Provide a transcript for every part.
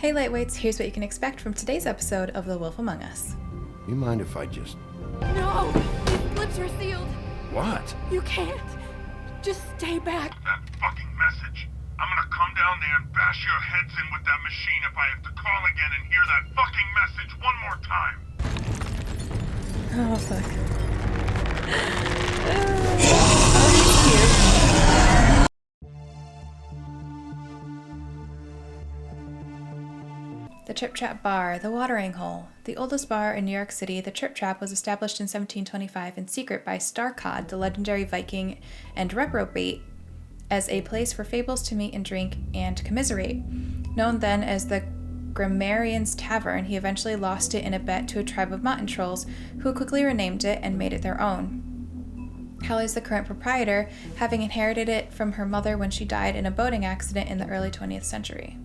Hey Lightweights, here's what you can expect from today's episode of The Wolf Among Us. You mind if I just... No! These lips are sealed! What? You can't! Just stay back! That fucking message. I'm gonna come down there and bash your heads in with that machine if I have to call again and hear that fucking message one more time! Oh, fuck. The Trip Trap Bar, the Watering Hole. The oldest bar in New York City, the Trip Trap was established in 1725 in secret by Starcod, the legendary Viking and reprobate, as a place for fables to meet and drink and commiserate. Known then as the Grammarian's Tavern, he eventually lost it in a bet to a tribe of mountain trolls, who quickly renamed it and made it their own. Hallie is the current proprietor, having inherited it from her mother when she died in a boating accident in the early 20th century.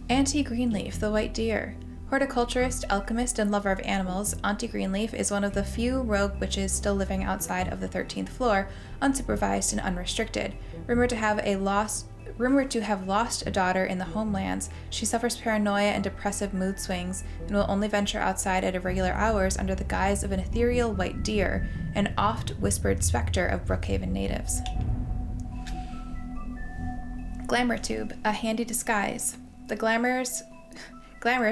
Auntie Greenleaf, the White Deer. Horticulturist, alchemist, and lover of animals, Auntie Greenleaf is one of the few rogue witches still living outside of the 13th floor, unsupervised and unrestricted. Rumored to have lost a daughter in the homelands, she suffers paranoia and depressive mood swings, and will only venture outside at irregular hours under the guise of an ethereal white deer, an oft-whispered specter of Brookhaven natives. Glamour Tube, a handy disguise. The glamours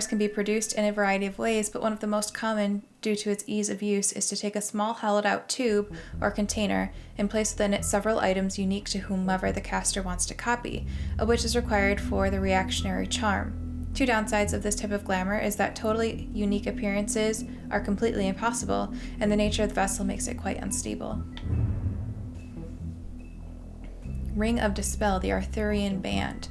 can be produced in a variety of ways, but one of the most common, due to its ease of use, is to take a small hollowed-out tube or container and place within it several items unique to whomever the caster wants to copy, of which is required for the reactionary charm. Two downsides of this type of glamour is that totally unique appearances are completely impossible, and the nature of the vessel makes it quite unstable. Ring of Dispel, the Arthurian Band.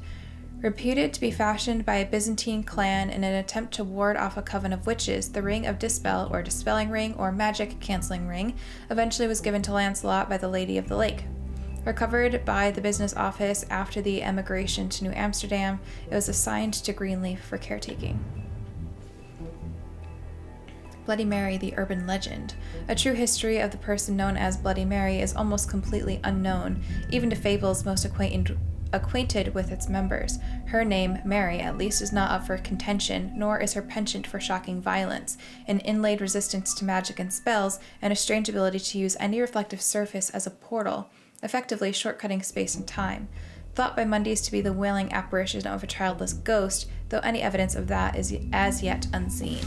Reputed to be fashioned by a Byzantine clan in an attempt to ward off a coven of witches, the Ring of Dispel, or Dispelling Ring, or Magic Cancelling Ring, eventually was given to Lancelot by the Lady of the Lake. Recovered by the business office after the emigration to New Amsterdam, it was assigned to Greenleaf for caretaking. Bloody Mary, the Urban Legend. A true history of the person known as Bloody Mary is almost completely unknown, even to fables most acquainted with its members. Her name, Mary, at least is not up for contention, nor is her penchant for shocking violence, an inlaid resistance to magic and spells, and a strange ability to use any reflective surface as a portal, effectively shortcutting space and time. Thought by Mondays to be the wailing apparition of a childless ghost, though any evidence of that is as yet unseen.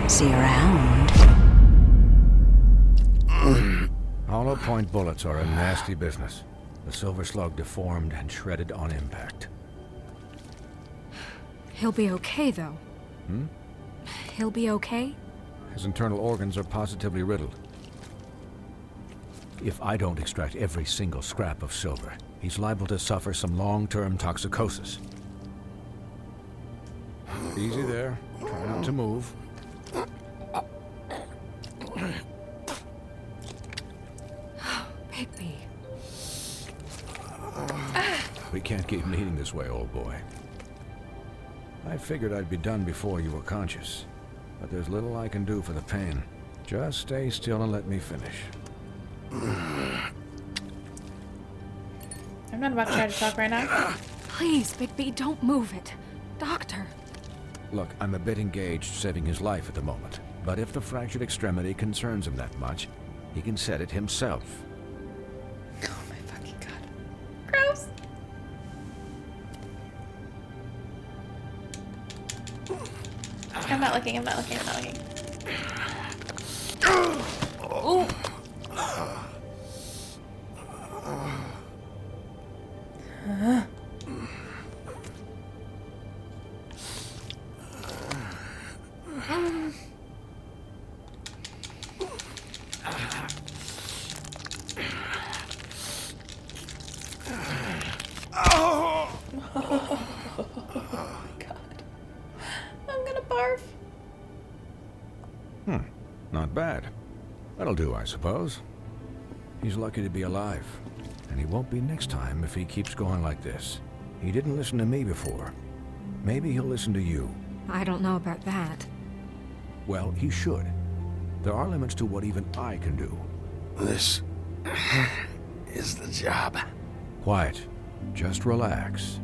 See you around. Hollow point bullets are a nasty business. The silver slug deformed and shredded on impact. He'll be okay, though. He'll be okay? His internal organs are positively riddled. If I don't extract every single scrap of silver, he's liable to suffer some long-term toxicosis. Easy there. Try not to move. Bigby. We can't keep bleeding this way, old boy. I figured I'd be done before you were conscious, but there's little I can do for the pain. Just stay still and let me finish. I'm not about to try to talk right now. Please, Bigby, don't move it. Doctor. Look, I'm a bit engaged saving his life at the moment, but if the fractured extremity concerns him that much, he can set it himself. Oh my fucking god. Gross. I'm not looking. Ooh. Not bad. That'll do, I suppose. He's lucky to be alive. And he won't be next time if he keeps going like this. He didn't listen to me before. Maybe he'll listen to you. I don't know about that. Well, he should. There are limits to what even I can do. This is the job. Quiet. Just relax.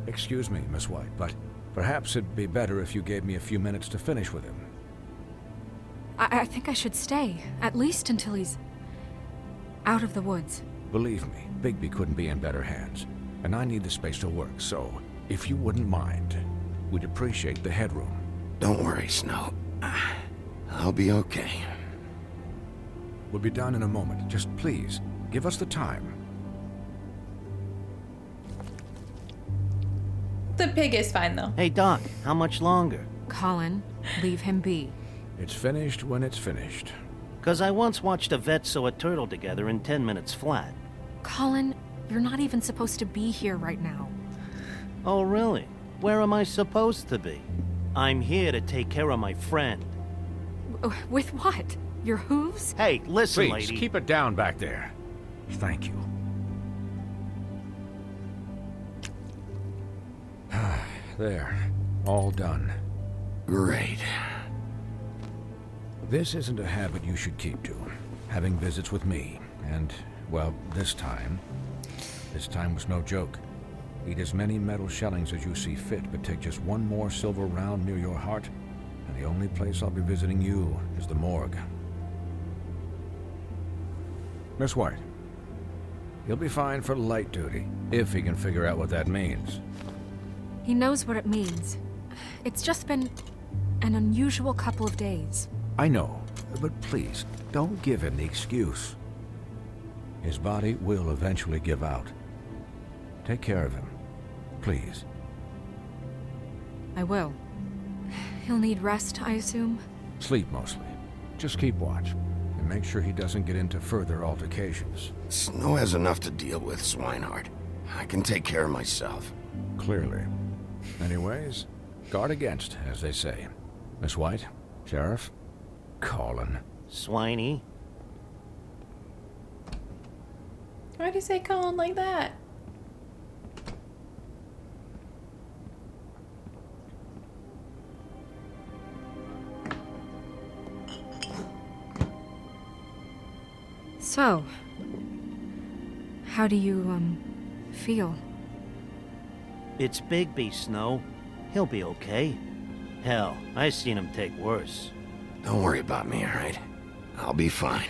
Excuse me, Miss White, but perhaps it'd be better if you gave me a few minutes to finish with him. I think I should stay, at least until he's out of the woods. Believe me, Bigby couldn't be in better hands, and I need the space to work, so if you wouldn't mind, we'd appreciate the headroom. Don't worry, Snow. I'll be okay. We'll be done in a moment. Just please, give us the time. The pig is fine, though. Hey, Doc, how much longer? Colin, leave him be. It's finished when it's finished. 'Cause I once watched a vet sew a turtle together in 10 minutes flat. Colin, you're not even supposed to be here right now. Oh, really? Where am I supposed to be? I'm here to take care of my friend. With what? Your hooves? Hey, listen, Please, lady. keep it down back there. Thank you. There. All done. Great. This isn't a habit you should keep to. Having visits with me. And, well, this time was no joke. Eat as many metal shellings as you see fit, but take just one more silver round near your heart, and the only place I'll be visiting you is the morgue. Miss White, he'll be fine for light duty, if he can figure out what that means. He knows what it means. It's just been an unusual couple of days. I know, but please, don't give him the excuse. His body will eventually give out. Take care of him, please. I will. He'll need rest, I assume? Sleep mostly. Just keep watch, and make sure he doesn't get into further altercations. Snow has enough to deal with, Swinehart. I can take care of myself. Clearly. Anyways, guard against, as they say. Miss White, Sheriff, Colin. Swiney. Why'd you say Colin like that? So, how do you, feel? It's Bigby, Snow. He'll be okay. Hell, I seen him take worse. Don't worry about me, all right? I'll be fine.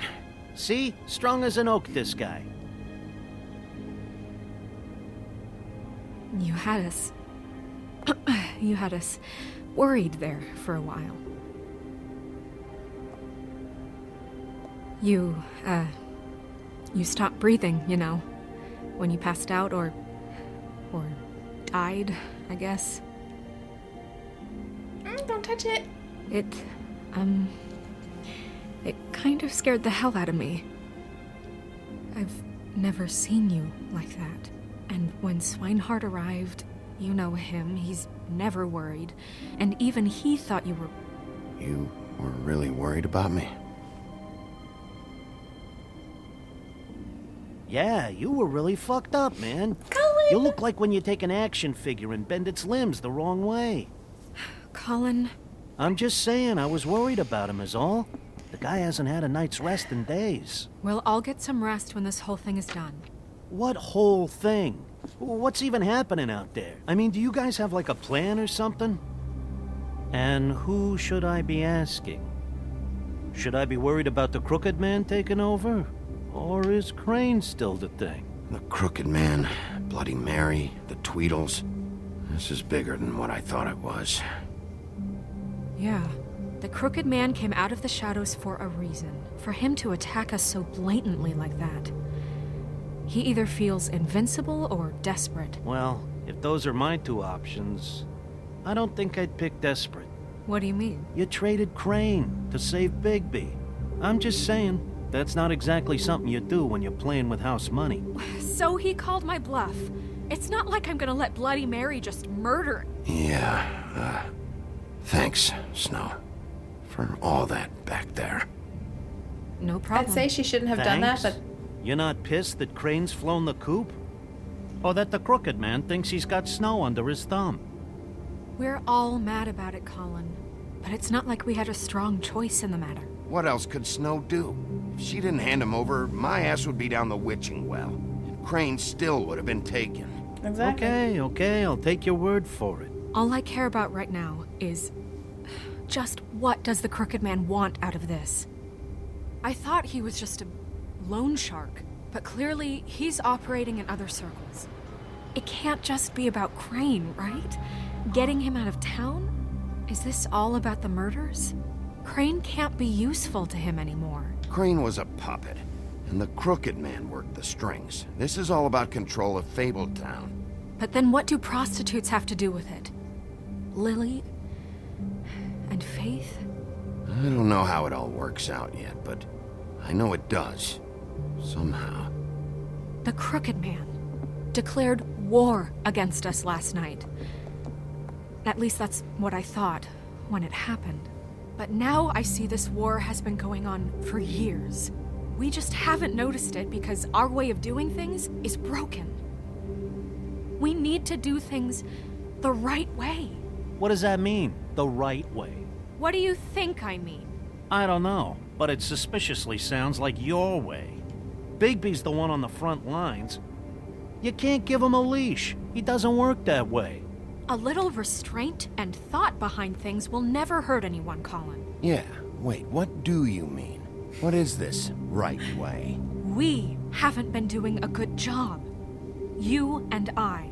See? Strong as an oak, this guy. You had us... you had us worried there for a while. You stopped breathing, you know, when you passed out or died, I guess. Don't touch it. It kind of scared the hell out of me. I've never seen you like that. And when Swinehart arrived, you know him, he's never worried. And even he thought you were... You were really worried about me? Yeah, you were really fucked up, man. Colin! You look like when you take an action figure and bend its limbs the wrong way. Colin... I'm just saying, I was worried about him is all. The guy hasn't had a night's rest in days. Well, I'll get some rest when this whole thing is done. What whole thing? What's even happening out there? I mean, do you guys have like a plan or something? And who should I be asking? Should I be worried about the Crooked Man taking over? Or is Crane still the thing? The Crooked Man, Bloody Mary, the Tweedles. This is bigger than what I thought it was. Yeah. The Crooked Man came out of the shadows for a reason. For him to attack us so blatantly like that. He either feels invincible or desperate. Well, if those are my two options, I don't think I'd pick desperate. What do you mean? You traded Crane to save Bigby. I'm just saying, that's not exactly something you do when you're playing with house money. So he called my bluff. It's not like I'm gonna let Bloody Mary just murder. Yeah, thanks, Snow, for all that back there. No problem. I'd say she shouldn't have done that, Thanks? but You're not pissed that Crane's flown the coop? Or that the crooked man thinks he's got Snow under his thumb? We're all mad about it, Colin. But it's not like we had a strong choice in the matter. What else could Snow do? If she didn't hand him over, my ass would be down the witching well. And Crane still would have been taken. exactly. Okay, I'll take your word for it. All I care about right now is just what does the crooked man want out of this? I thought he was just a loan shark, but clearly he's operating in other circles. It can't just be about Crane, right? Getting him out of town? Is this all about the murders? Crane can't be useful to him anymore. Crane was a puppet, and the crooked man worked the strings. This is all about control of Fabletown. But then what do prostitutes have to do with it? Lily? And Faith? I don't know how it all works out yet, but I know it does. Somehow. The crooked man declared war against us last night. At least that's what I thought when it happened. But now I see this war has been going on for years. We just haven't noticed it because our way of doing things is broken. We need to do things the right way. What does that mean, the right way? What do you think I mean? I don't know, but it suspiciously sounds like your way. Bigby's the one on the front lines. You can't give him a leash. He doesn't work that way. A little restraint and thought behind things will never hurt anyone, Colin. Yeah, wait, what do you mean? What is this right way? We haven't been doing a good job. You and I.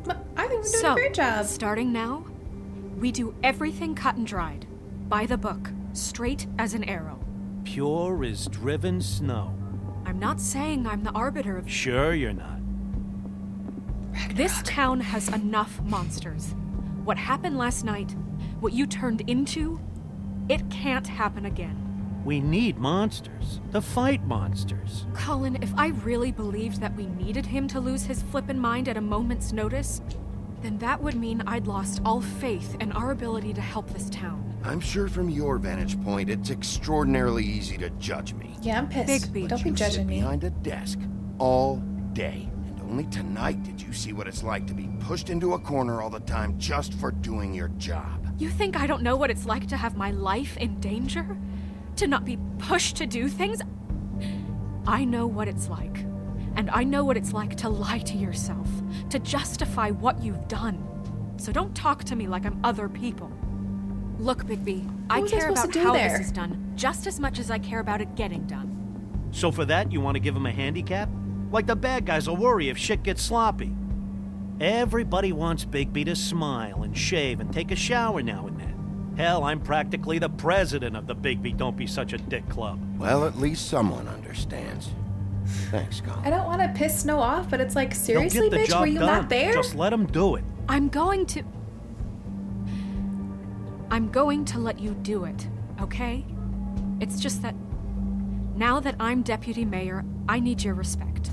But I think we're doing a great job. Starting now, we do everything cut and dried. By the book, straight as an arrow. Pure as driven snow. I'm not saying I'm the arbiter of... Sure you're not. This town has enough monsters. What happened last night, what you turned into, it can't happen again. We need monsters. To fight monsters. Colin, if I really believed that we needed him to lose his flippin' mind at a moment's notice, then that would mean I'd lost all faith in our ability to help this town. I'm sure from your vantage point, it's extraordinarily easy to judge me. Yeah, I'm pissed. Bigby. Don't be You judging sit me. behind a desk all day. And only tonight did you see what it's like to be pushed into a corner all the time just for doing your job. You think I don't know what it's like to have my life in danger? To not be pushed to do things? I know what it's like. And I know what it's like to lie to yourself, to justify what you've done. So don't talk to me like I'm other people. Look, Bigby, I was I care supposed about to do how there? this is done just as much as I care about it getting done. So for that, you want to give him a handicap? Like the bad guys will worry if shit gets sloppy. Everybody wants Bigby to smile and shave and take a shower now and then. Hell, I'm practically the president of the Bigby Don't Be Such a Dick Club. Well, at least someone understands. Thanks, I Colin. don't want to piss Snow off, but it's like, He'll seriously, get the bitch, job were you done. not there? Just let him do it. I'm going to let you do it, okay? It's just that now that I'm deputy mayor, I need your respect.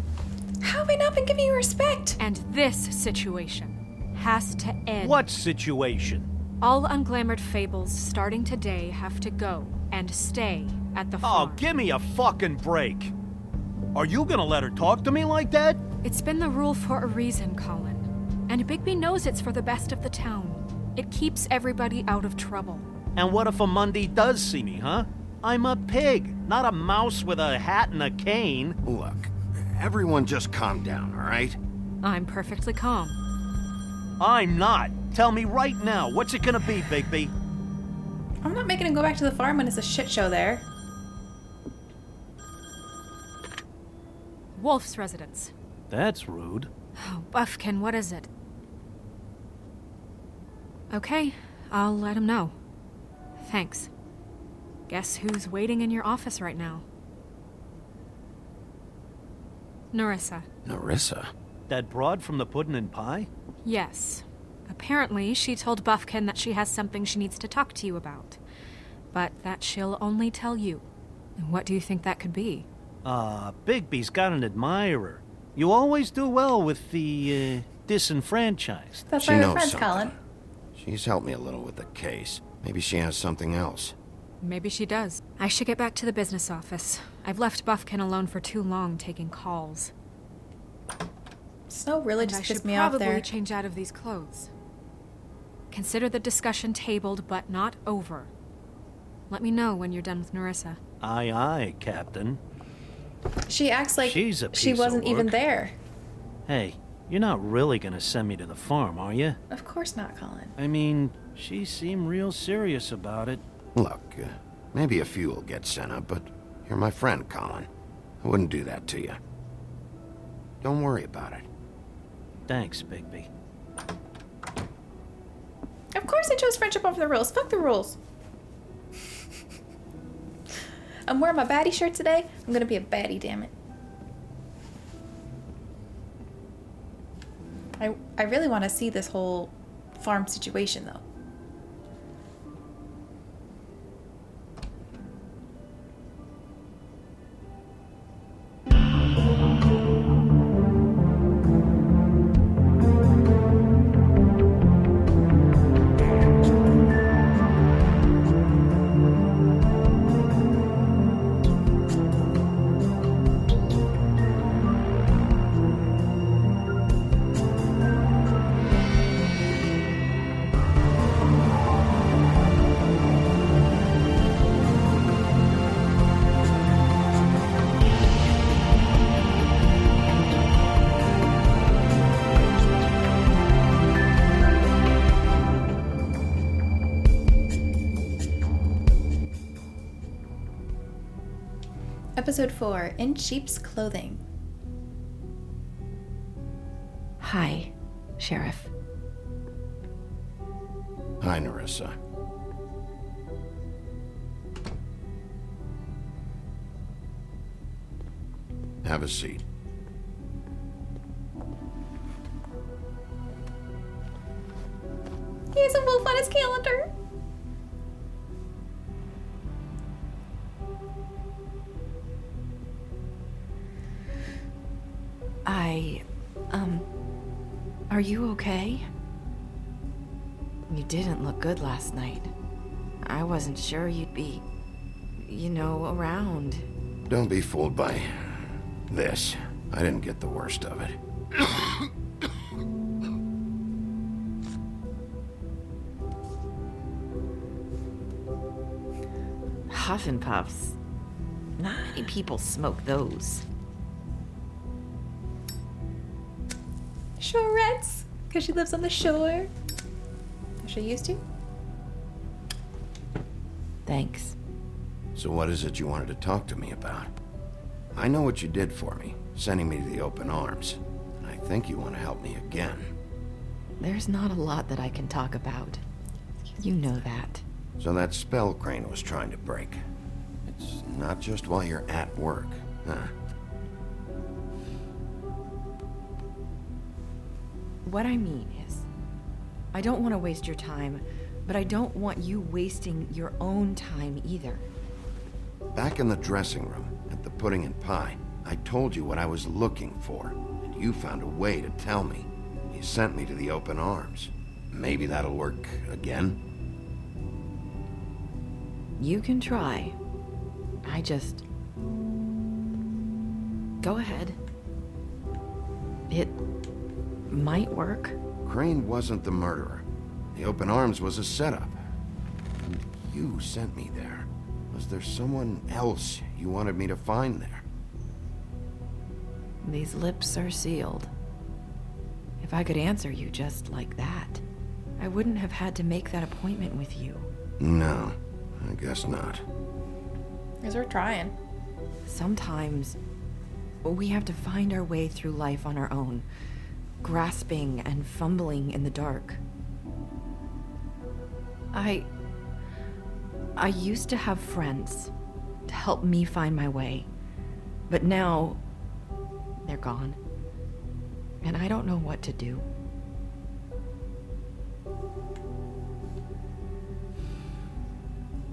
How have we not been giving you respect? And this situation has to end. What situation? All unglamored fables starting today have to go and stay at the Oh, farm. give me a fucking break. Are you gonna let her talk to me like that? It's been the rule for a reason, Colin. And Bigby knows it's for the best of the town. It keeps everybody out of trouble. And what if a Monday does see me, huh? I'm a pig, not a mouse with a hat and a cane. Look, everyone just calm down, all right? I'm perfectly calm. I'm not. Tell me right now, what's it gonna be, Bigby? I'm not making him go back to the farm when it's a shit show there. Wolf's residence. That's rude. Oh, Buffkin, what is it? Okay, I'll let him know. Thanks. Guess who's waiting in your office right now? Nerissa. Nerissa? That broad from the puddin' and pie? Yes. Apparently, she told Buffkin that she has something she needs to talk to you about. But that she'll only tell you. And what do you think that could be? Bigby's got an admirer. You always do well with the, disenfranchised. That's She why we're knows friends, something. Colin. She's helped me a little with the case. Maybe she has something else. Maybe she does. I should get back to the business office. I've left Buffkin alone for too long taking calls. Snow really And I just should pissed me off probably there. change out of these clothes. Consider the discussion tabled, but not over. Let me know when you're done with Nerissa. Aye, aye, Captain. She acts like She's a she piece of wasn't even work. there. Hey, you're not really gonna send me to the farm, are you? Of course not, Colin. I mean, she seemed real serious about it. Look, maybe a few will get sent up, but you're my friend, Colin. I wouldn't do that to you. Don't worry about it. Thanks, Bigby. Of course I chose friendship over the rules. Fuck the rules. I'm wearing my baddie shirt today. I'm gonna be a baddie, damn it. I really want to see this whole farm situation, though. Episode 4, In Sheep's Clothing. Hi, Sheriff. Hi, Nerissa. Have a seat. He has a wolf on his calendar. Are you okay? You didn't look good last night. I wasn't sure you'd be, around. Don't be fooled by this. I didn't get the worst of it. Huff and puffs. Not many people smoke those. Shorettes, because she lives on the shore. She used to. Thanks. So what is it you wanted to talk to me about? I know what you did for me, sending me to the open arms. And I think you want to help me again. There's not a lot that I can talk about. You know that. So that spell Crane was trying to break. It's not just while you're at work, huh? What I mean is, I don't want to waste your time, but I don't want you wasting your own time either. Back in the dressing room, at the pudding and pie, I told you what I was looking for, and you found a way to tell me. You sent me to the open arms. Maybe that'll work again? You can try. I just... Go ahead. It might work. Crane wasn't the murderer. The open arms was a setup. And you sent me there. Was there someone else you wanted me to find there? These lips are sealed. If I could answer you just like that, I wouldn't have had to make that appointment with you. No, I guess not. Because we're trying. Sometimes we have to find our way through life on our own, grasping and fumbling in the dark. I used to have friends to help me find my way, but now they're gone, and I don't know what to do.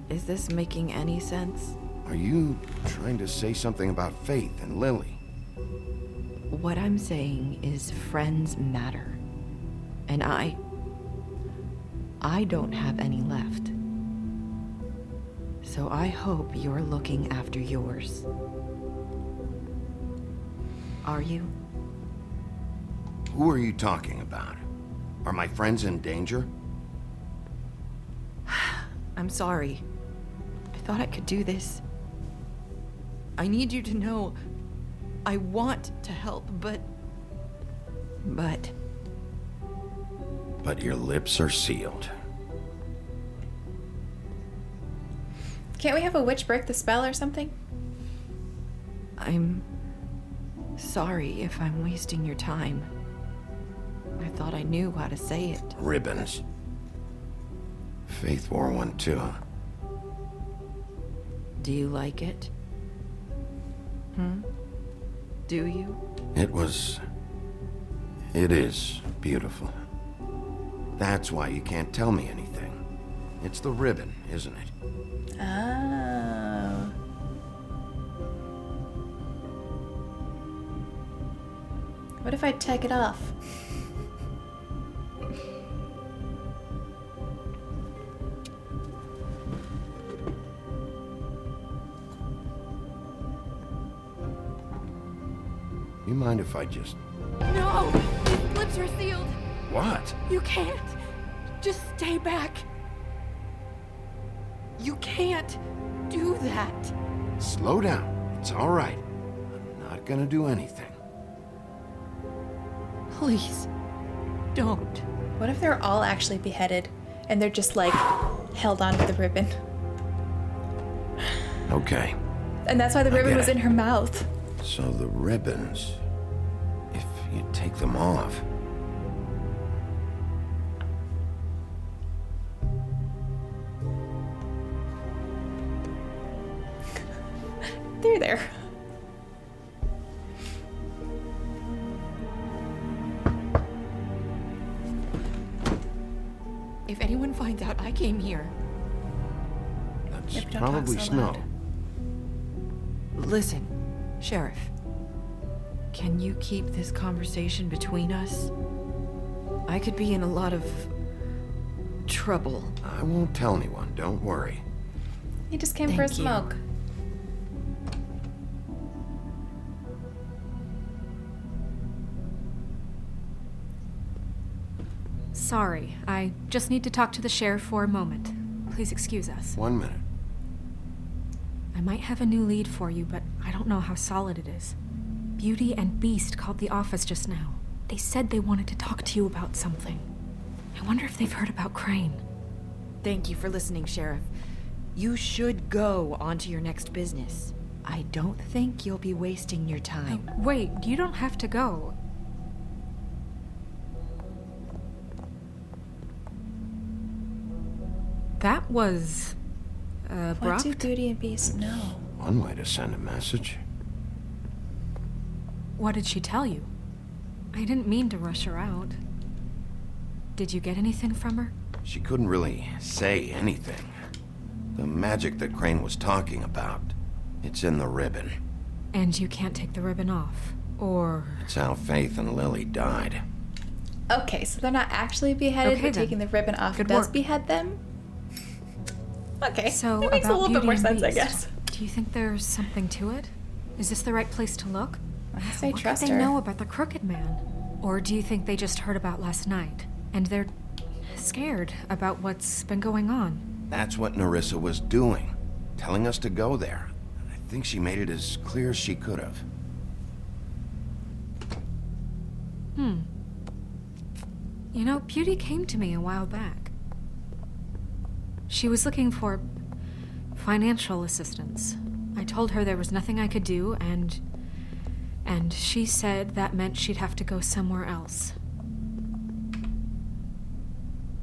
Is this making any sense? Are you trying to say something about Faith and Lily? What I'm saying is friends matter. And I don't have any left. So I hope you're looking after yours. Are you? Who are you talking about? Are my friends in danger? I'm sorry. I thought I could do this. I need you to know I want to help, but But your lips are sealed. Can't we have a witch break the spell or something? I'm sorry if I'm wasting your time. I thought I knew how to say it. Ribbons. Faith wore one too. Do you like it? Do you? It is beautiful. That's why you can't tell me anything. It's the ribbon, isn't it? Oh. What if I take it off? You mind if I just... No! His lips are sealed! What? You can't! Just stay back! You can't do that! Slow down. It's all right. I'm not gonna do anything. Please, don't. What if they're all actually beheaded and they're just like held onto the ribbon? Okay. And that's why the ribbon get was it. in her mouth. So the ribbons, if you take them off... They're there. If anyone finds out I came here, That's Maybe don't talk probably so Snow. loud. listen, Sheriff. Can you keep this conversation between us? I could be in a lot of trouble. I won't tell anyone, don't worry. He just came for a Thank you. smoke. Sorry, I just need to talk to the sheriff for a moment. Please excuse us. 1 minute. I might have a new lead for you, but I don't know how solid it is. Beauty and Beast called the office just now. They said they wanted to talk to you about something. I wonder if they've heard about Crane. Thank you for listening, Sheriff. You should go on to your next business. I don't think you'll be wasting your time. Wait, you don't have to go. That was... What abrupt? do Beauty and Beast know? One way to send a message. What did she tell you? I didn't mean to rush her out. Did you get anything from her? She couldn't really say anything. The magic that Crane was talking about, it's in the ribbon. And you can't take the ribbon off? Or... It's how Faith and Lily died. Okay, so they're not actually beheaded, Okay, but then. taking the ribbon off Good does work. behead them? Okay, So, that makes a about little bit Beauty more and sense, I Beast, guess. Do you think there's something to it? Is this the right place to look? I say What trust could they her. know about the Crooked Man? Or do you think they just heard about last night, and they're scared about what's been going on? That's what Nerissa was doing, telling us to go there. I think she made it as clear as she could have. You know, Beauty came to me a while back. She was looking for financial assistance. I told her there was nothing I could do, and she said that meant she'd have to go somewhere else.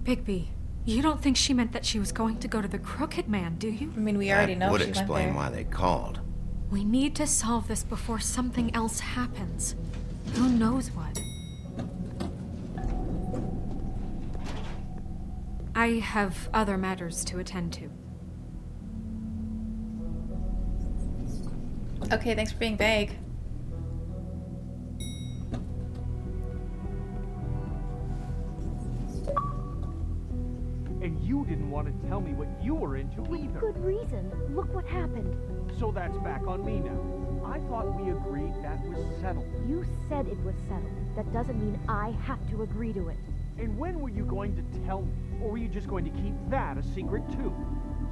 Bigby, you don't think she meant that she was going to go to the Crooked Man, do you? I mean, we already know That would she went explain there. why they called. We need to solve this before something else happens. Who knows what? I have other matters to attend to. Okay, thanks for being vague. tell me what you were into either. Good reason. Look what happened. So that's back on me now. I thought we agreed that was settled. You said it was settled. That doesn't mean I have to agree to it. And when were you going to tell me? Or were you just going to keep that a secret too?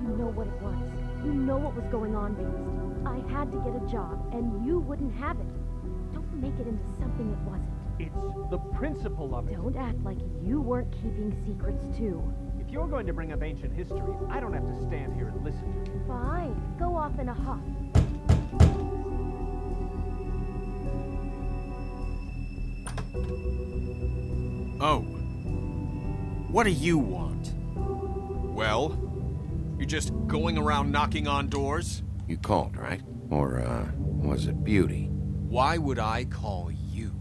You know what it was. You know what was going on, Beast. I had to get a job, and you wouldn't have it. Don't make it into something it wasn't. It's the principle of it. Don't act like you weren't keeping secrets too. If you're going to bring up ancient history, I don't have to stand here and listen to you. Fine. Go off in a huff. Oh. What do you want? Well, you're just going around knocking on doors? You called, right? Or, was it Beauty? Why would I call you?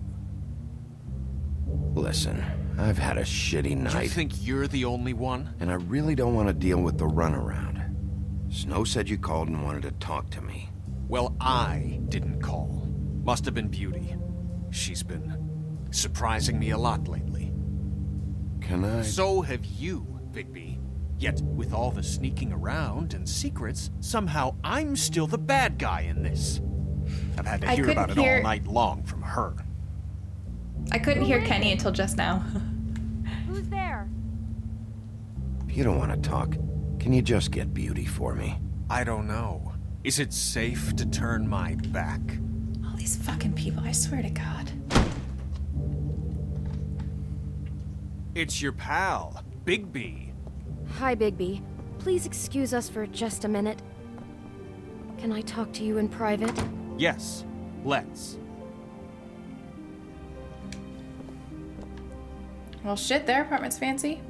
Listen, I've had a shitty night. You think you're the only one? And I really don't want to deal with the runaround. Snow said you called and wanted to talk to me. Well, I didn't call. Must have been Beauty. She's been surprising me a lot lately. Can I? So have you, Bigby. Yet, with all the sneaking around and secrets, somehow I'm still the bad guy in this. I've had to hear about it all night long from her. I couldn't hear Kenny until just now. Who's there? If you don't want to talk, can you just get Beauty for me? I don't know. Is it safe to turn my back? All these fucking people, I swear to God. It's your pal, Bigby. Hi, Bigby. Please excuse us for just a minute. Can I talk to you in private? Yes, let's. Well, shit, their apartment's fancy.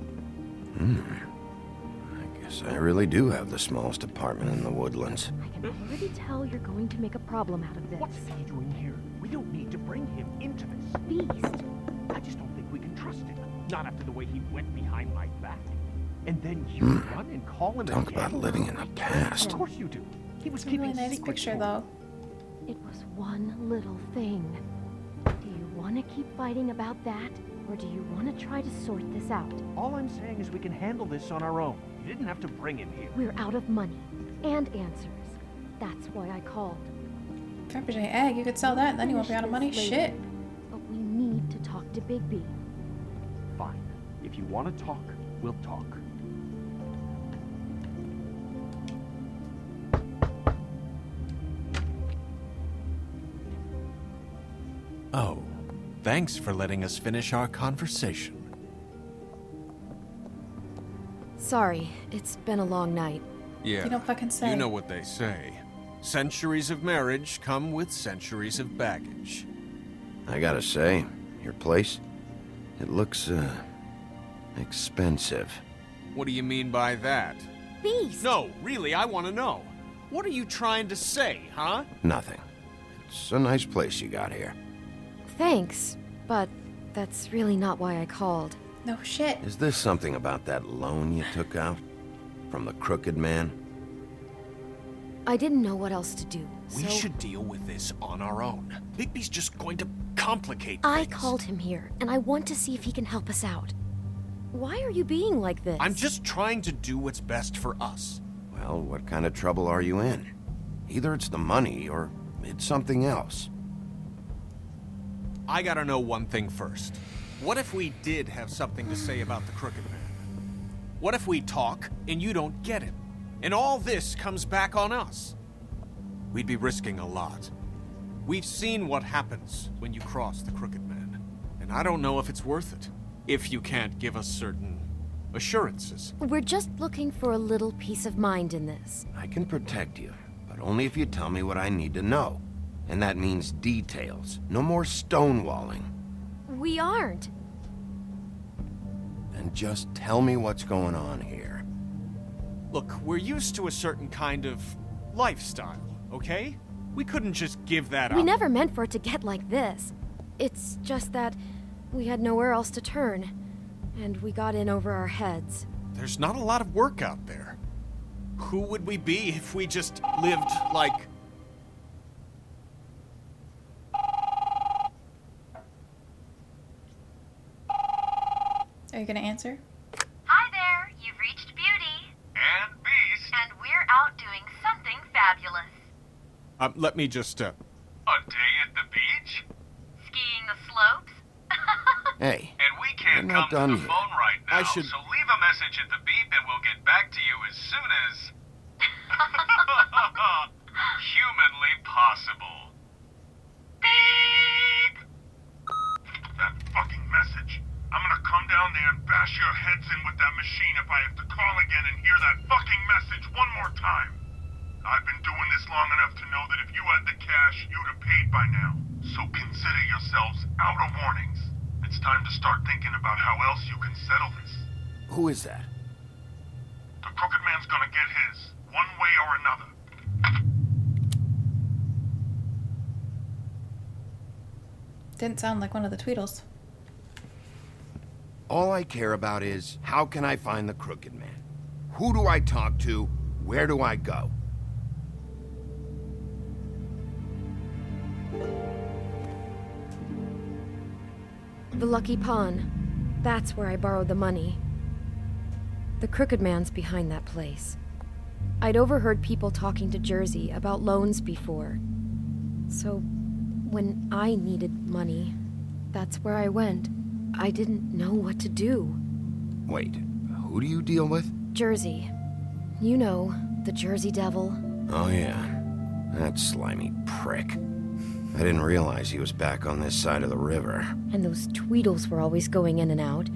I guess I really do have the smallest apartment in the Woodlands. I can already tell you're going to make a problem out of this. What's he doing here? We don't need to bring him into this. Beast. I just don't think we can trust him. Not after the way he went behind my back. And then you run and call him Talk again. about living in the past. Of course you do. He was It's a keeping really nice secrets picture, from though. It was one little thing. Do you want to keep fighting about that? Or do you want to try to sort this out? All I'm saying is we can handle this on our own. You didn't have to bring him here. We're out of money and answers. That's why I called. Fabergé egg, you could sell that and then you won't be out of money. Finish this later. Shit. But we need to talk to Bigby. Fine. If you want to talk, we'll talk. Oh, thanks for letting us finish our conversation. Sorry, it's been a long night. Yeah, You don't fucking say. you know what they say. Centuries of marriage come with centuries of baggage. I gotta say, your place, it looks, expensive. What do you mean by that? Beast! No, really, I want to know. What are you trying to say, huh? Nothing. It's a nice place you got here. Thanks, but that's really not why I called. No shit. Is this something about that loan you took out? From the crooked man? I didn't know what else to do, We so should deal with this on our own. Bigby's just going to complicate I things. called him here, and I want to see if he can help us out. Why are you being like this? I'm just trying to do what's best for us. Well, what kind of trouble are you in? Either it's the money, or it's something else. I gotta know one thing first. What if we did have something to say about the Crooked Man? What if we talk and you don't get him? And all this comes back on us? We'd be risking a lot. We've seen what happens when you cross the Crooked Man. And I don't know if it's worth it. If you can't give us certain assurances. We're just looking for a little peace of mind in this. I can protect you, but only if you tell me what I need to know. And that means details. No more stonewalling. We aren't. Then just tell me what's going on here. Look, we're used to a certain kind of lifestyle, okay? We couldn't just give that up. We never meant for it to get like this. It's just that we had nowhere else to turn, and we got in over our heads. There's not a lot of work out there. Who would we be if we just lived like... Are you gonna answer? Hi there, you've reached Beauty. Let me just, A day at the beach? Skiing the slopes? Hey, And we can't we're not come done to the yet. phone right now, I should- so leave a message at the beep and we'll get back to you as soon as... humanly possible. Beep! That fucking message. I'm gonna come down there and bash your heads in with that machine if I have to call again and hear that fucking message one more time. I've been doing this long enough to know that if you had the cash, you'd have paid by now. So consider yourselves out of warnings. It's time to start thinking about how else you can settle this. Who is that? The Crooked Man's gonna get his, one way or another. Didn't sound like one of the Tweedles. All I care about is, how can I find the Crooked Man? Who do I talk to? Where do I go? The Lucky Pawn. That's where I borrowed the money. The Crooked Man's behind that place. I'd overheard people talking to Jersey about loans before. So, when I needed money, that's where I went. I didn't know what to do. Wait, who do you deal with? Jersey. You know, the Jersey Devil. Oh yeah, that slimy prick. I didn't realize he was back on this side of the river. And those Tweedles were always going in and out.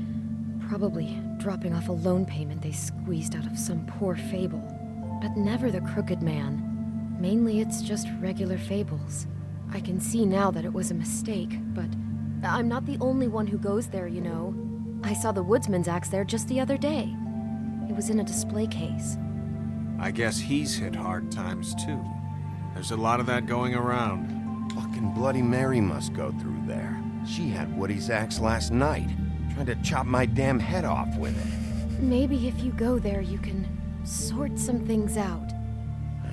Probably dropping off a loan payment they squeezed out of some poor fable. But never the Crooked Man. Mainly it's just regular fables. I can see now that it was a mistake, but I'm not the only one who goes there, you know. I saw the woodsman's axe there just the other day. It was in a display case. I guess he's hit hard times too. There's a lot of that going around. Fucking Bloody Mary must go through there. She had Woody's axe last night. Tried to chop my damn head off with it. Maybe if you go there, you can sort some things out.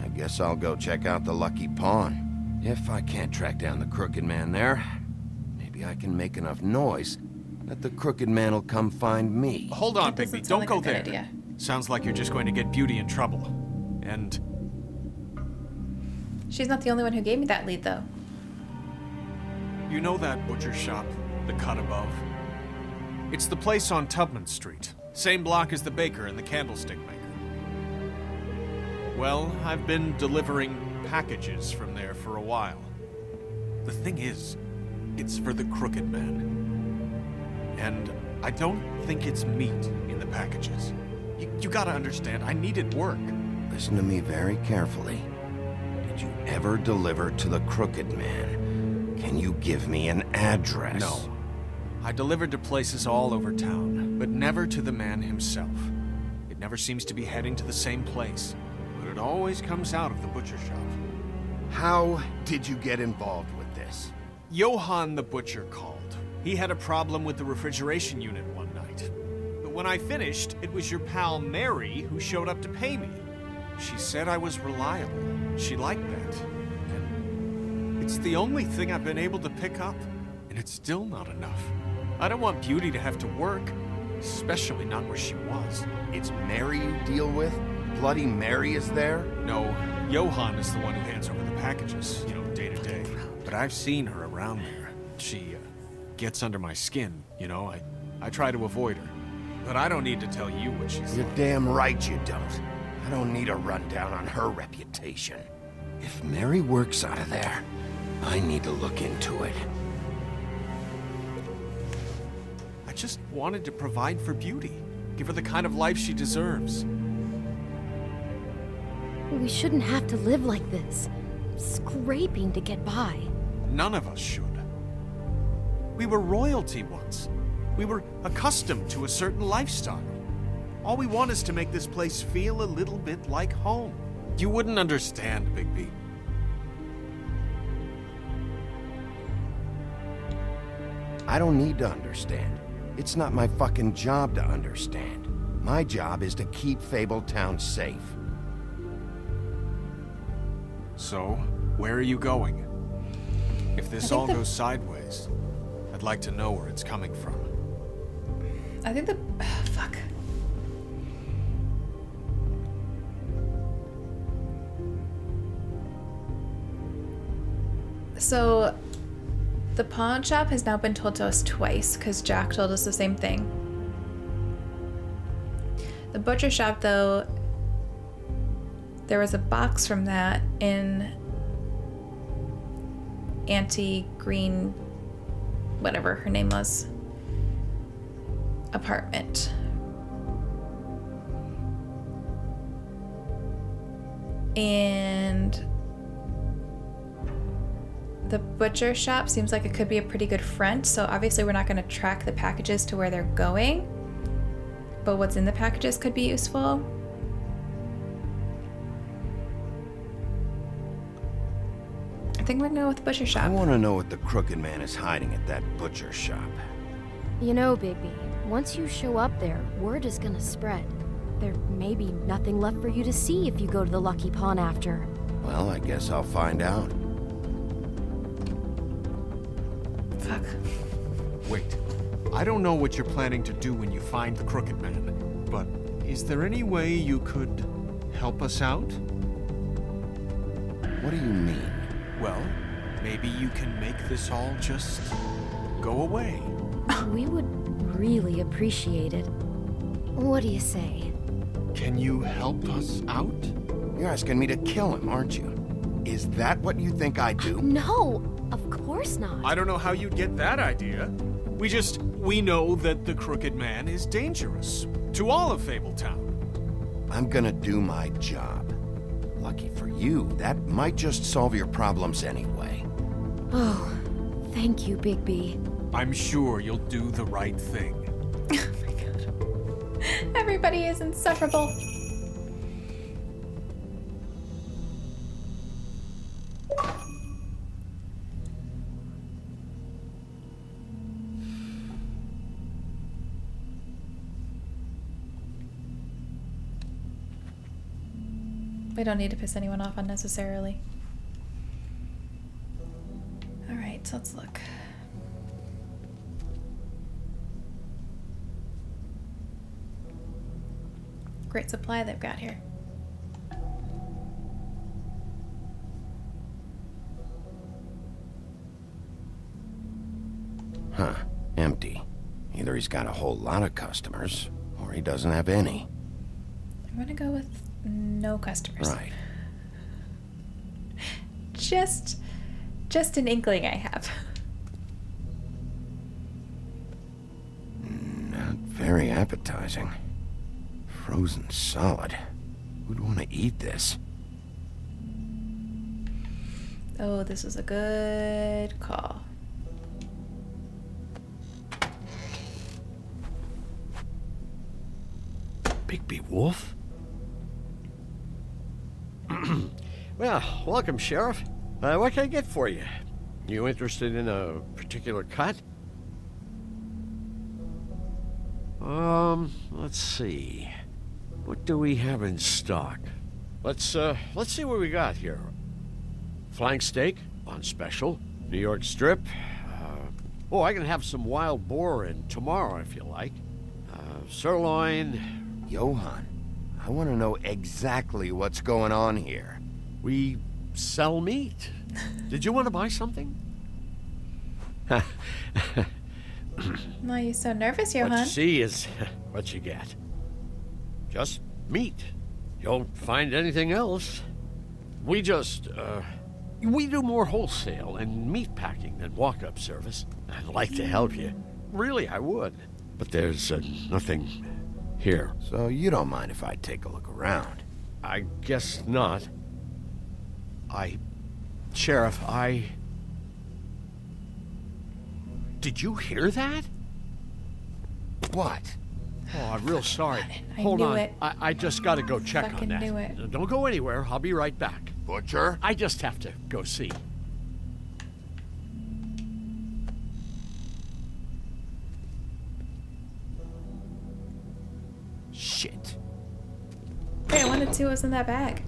I guess I'll go check out the Lucky Pawn. If I can't track down the Crooked Man there, maybe I can make enough noise that the Crooked Man will come find me. Hold on, That doesn't Bigby. sound Don't like go a good there. idea. Sounds like you're just going to get Beauty in trouble. And She's not the only one who gave me that lead, though. you know that butcher shop, the cut above? It's the place on Tubman Street. Same block as the baker and the candlestick maker. Well, I've been delivering packages from there for a while. The thing is, it's for the Crooked Man. And I don't think it's meat in the packages. You gotta understand, I needed work. Listen to me very carefully. Did you ever deliver to the Crooked Man? Can you give me an address? No. I delivered to places all over town, but never to the man himself. It never seems to be heading to the same place, but it always comes out of the butcher shop. How did you get involved with this? Johann the butcher called. He had a problem with the refrigeration unit one night. But when I finished, it was your pal Mary who showed up to pay me. She said I was reliable. She liked that. And it's the only thing I've been able to pick up, and it's still not enough. I don't want Beauty to have to work, especially not where she was. It's Mary you deal with? Bloody Mary is there? No, Johann is the one who hands over the packages, day to day. But I've seen her around there. She gets under my skin, I try to avoid her. But I don't need to tell you what she's You're like. damn right you don't. I don't need a rundown on her reputation. If Mary works out of there, I need to look into it. I just wanted to provide for Beauty. Give her the kind of life she deserves. We shouldn't have to live like this, scraping to get by. None of us should. We were royalty once. We were accustomed to a certain lifestyle. All we want is to make this place feel a little bit like home. You wouldn't understand, Bigby. I don't need to understand. It's not my fucking job to understand. My job is to keep Fabletown safe. So, where are you going? If this think all the- goes sideways, I'd like to know where it's coming from. I think fuck. So the pawn shop has now been told to us twice because Jack told us the same thing. The butcher shop, though, there was a box from that in Auntie Green, whatever her name was, apartment. And the butcher shop seems like it could be a pretty good front, so obviously we're not going to track the packages to where they're going, but what's in the packages could be useful. I think we're going to go with the butcher shop. I want to know what the Crooked Man is hiding at that butcher shop. You know, Bigby, once you show up there, word is gonna spread. There may be nothing left for you to see if you go to the Lucky Pawn after. Well, I guess I'll find out. Fuck. Wait. I don't know what you're planning to do when you find the Crooked Man, but is there any way you could help us out? What do you mean? Well, maybe you can make this all just go away. We would really appreciate it. What do you say? Can you help us out? You're asking me to kill him, aren't you? Is that what you think I do? No, of course not. I don't know how you'd get that idea. We know that the Crooked Man is dangerous to all of Fabletown. I'm gonna do my job. Lucky for you, that might just solve your problems anyway. Oh, thank you, Bigby. I'm sure you'll do the right thing. Oh my god. Everybody is insufferable. We don't need to piss anyone off unnecessarily. Alright, so let's look. Great supply they've got here. Huh. Empty. Either he's got a whole lot of customers, or he doesn't have any. I'm gonna go with no customers. Right. Just an inkling I have. Not very appetizing. Frozen solid. Who'd want to eat this? Oh, this is a good call. Bigby Wolf? Well, welcome, Sheriff. What can I get for you? You interested in a particular cut? Let's see. What do we have in stock? Let's see what we got here. Flank steak on special. New York strip. I can have some wild boar in tomorrow if you like. Sirloin. Johann, I want to know exactly what's going on here. We sell meat. Did you want to buy something? Why are you so nervous, Johann? What you see is what you get. Just meat. You don't find anything else. We just, we do more wholesale and meat packing than walk-up service. I'd like to help you. Really, I would. But there's nothing here. So you don't mind if I take a look around? I guess not. Sheriff, Did you hear that? What? Oh, I'm real sorry. I Hold knew on. it. I just gotta go check on Fucking that. knew it. Don't go anywhere. I'll be right back. Butcher? I just have to go see. Shit. Hey, I wanted to see what was in that bag.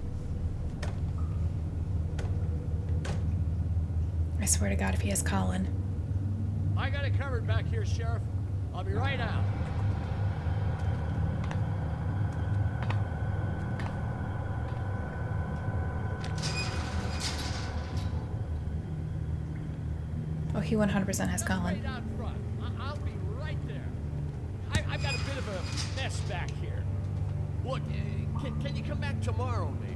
I swear to God, if he has Colin. I got it covered back here, Sheriff. I'll be right out. Oh, he 100% has Colin. Right out front. I'll be right there. I've got a bit of a mess back here. Look, can you come back tomorrow, maybe?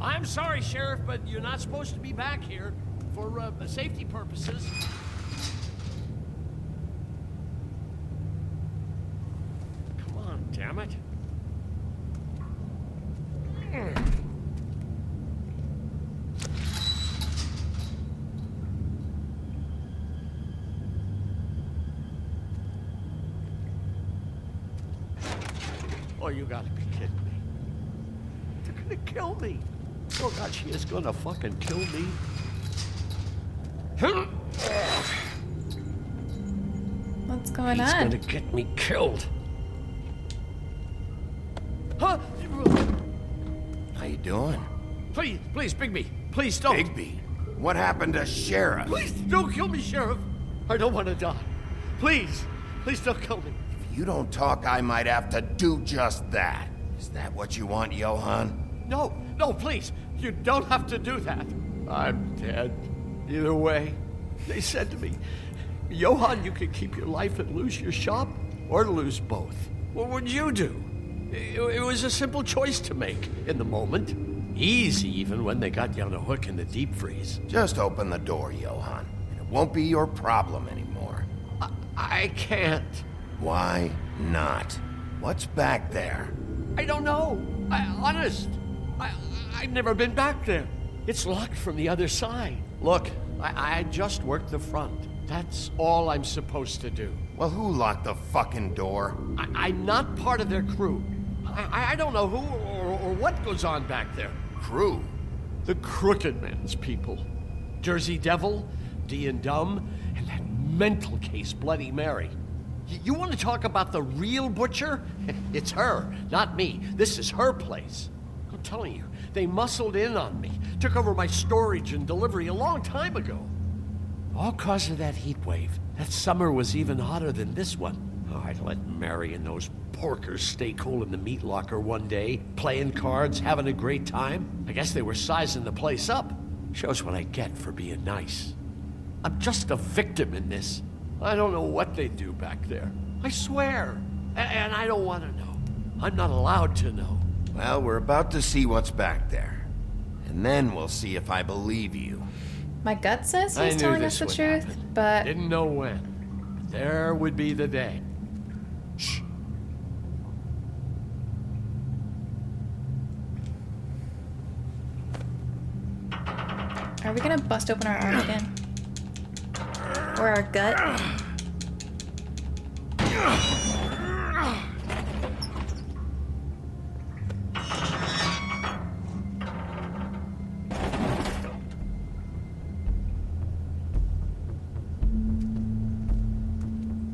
I'm sorry, Sheriff, but you're not supposed to be back here for safety purposes. Come on, damn it. Oh, you gotta be kidding me. They're gonna kill me. Oh God, she is gonna fucking kill me. What's going He's on? gonna get me killed. Huh? How you doing? Please, Bigby, please don't. Bigby? What happened to Sheriff? Please don't kill me, Sheriff. I don't want to die. Please don't kill me. If you don't talk, I might have to do just that. Is that what you want, Johan? No, please. You don't have to do that. I'm dead. Either way. They said to me, Johan, you could keep your life and lose your shop, or lose both. What would you do? It was a simple choice to make in the moment. Easy, even when they got you on a hook in the deep freeze. Just open the door, Johan, and it won't be your problem anymore. I can't. Why not? What's back there? I don't know. Honest. I've never been back there. It's locked from the other side. Look, I just worked the front. That's all I'm supposed to do. Well, who locked the fucking door? I'm not part of their crew. I don't know who or what goes on back there. Crew? The Crooked Man's people. Jersey Devil, D and Dumb, and that mental case Bloody Mary. You want to talk about the real butcher? It's her, not me. This is her place. I'm telling you, they muscled in on me, took over my storage and delivery a long time ago. All cause of that heat wave. That summer was even hotter than this one. Oh, I'd let Mary and those porkers stay cool in the meat locker one day, playing cards, having a great time. I guess they were sizing the place up. Shows what I get for being nice. I'm just a victim in this. I don't know what they do back there. I swear. And I don't want to know. I'm not allowed to know. Well, we're about to see what's back there. And then we'll see if I believe you. My gut says he's telling us the truth, but... Didn't know when. But there would be the day. Shh. Are we gonna bust open our arm again? Or our gut?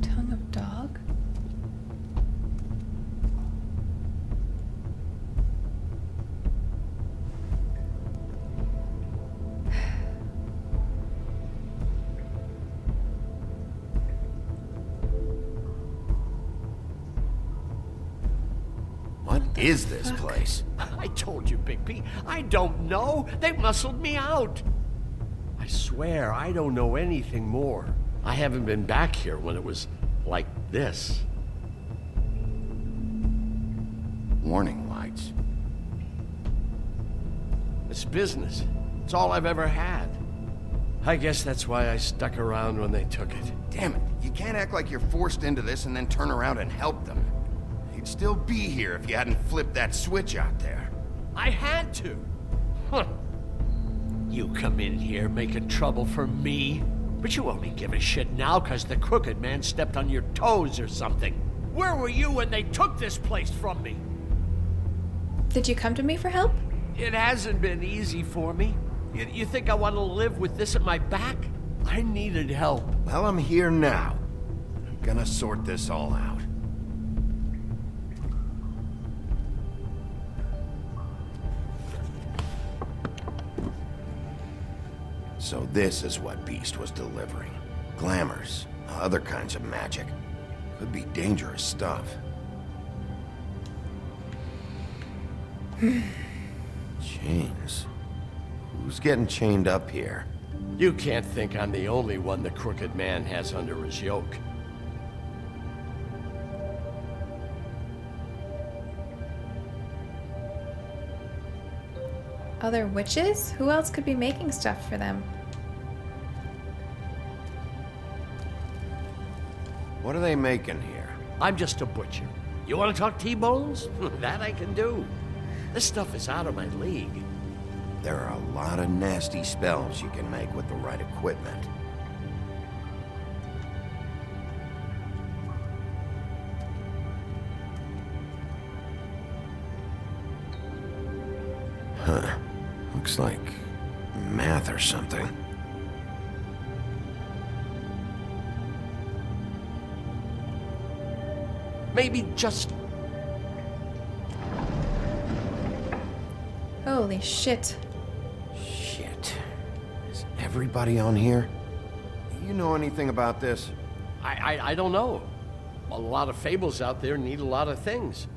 Tongue of dog? What is this place? I told you, Bigby. I don't know. They muscled me out. I swear I don't know anything more. I haven't been back here when it was like this. Warning lights. It's business. It's all I've ever had. I guess that's why I stuck around when they took it. Damn it, you can't act like you're forced into this and then turn around and help them. You'd still be here if you hadn't flipped that switch out there. I had to. Huh. You come in here making trouble for me, but you only give a shit now because the Crooked Man stepped on your toes or something. Where were you when they took this place from me? Did you come to me for help? It hasn't been easy for me. You think I want to live with this at my back? I needed help. Well, I'm here now. I'm gonna sort this all out. So this is what Beast was delivering. Glamours, other kinds of magic. Could be dangerous stuff. Chains? Who's getting chained up here? You can't think I'm the only one the Crooked Man has under his yoke. Other witches? Who else could be making stuff for them? What are they making here? I'm just a butcher. You want to talk T-bones? That I can do. This stuff is out of my league. There are a lot of nasty spells you can make with the right equipment. Huh. Looks like math or something. Maybe just... Holy shit. Shit. Is everybody on here? You know anything about this? I don't know. A lot of fables out there need a lot of things.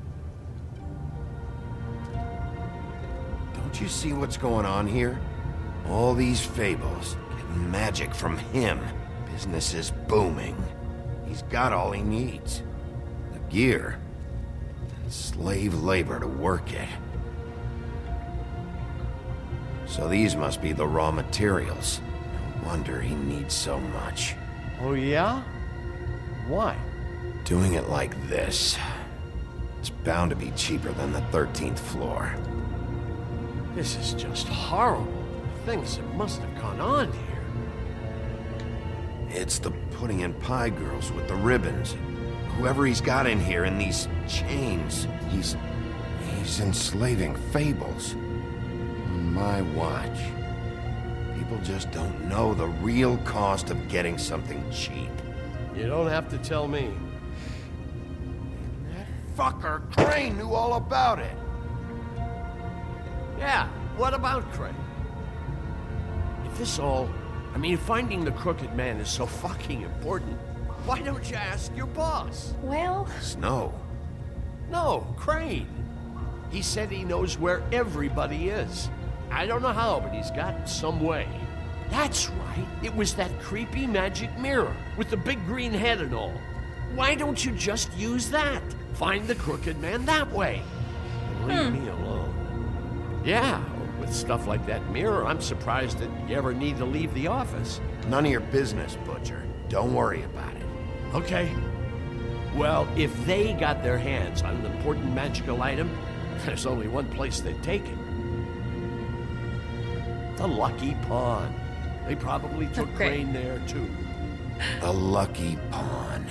Don't you see what's going on here? All these fables, getting magic from him. Business is booming. He's got all he needs. The gear, and slave labor to work it. So these must be the raw materials. No wonder he needs so much. Oh yeah? Why? Doing it like this. It's bound to be cheaper than the 13th floor. This is just horrible. Things that must have gone on here. It's the pudding and pie girls with the ribbons. Whoever he's got in here in these chains, he's enslaving fables. On my watch. People just don't know the real cost of getting something cheap. You don't have to tell me. That fucker Crane knew all about it. Yeah, what about Crane? If this all... I mean, finding the Crooked Man is so fucking important, why don't you ask your boss? Well... Snow. No, Crane. He said he knows where everybody is. I don't know how, but he's got some way. That's right. It was that creepy magic mirror with the big green head and all. Why don't you just use that? Find the Crooked Man that way. And leave me alone. Yeah, with stuff like that mirror, I'm surprised that you ever need to leave the office. None of your business, Butcher. Don't worry about it. Okay. Well, if they got their hands on an important magical item, there's only one place they'd take it. The Lucky Pawn. They probably took Crane there, too. The Lucky Pawn.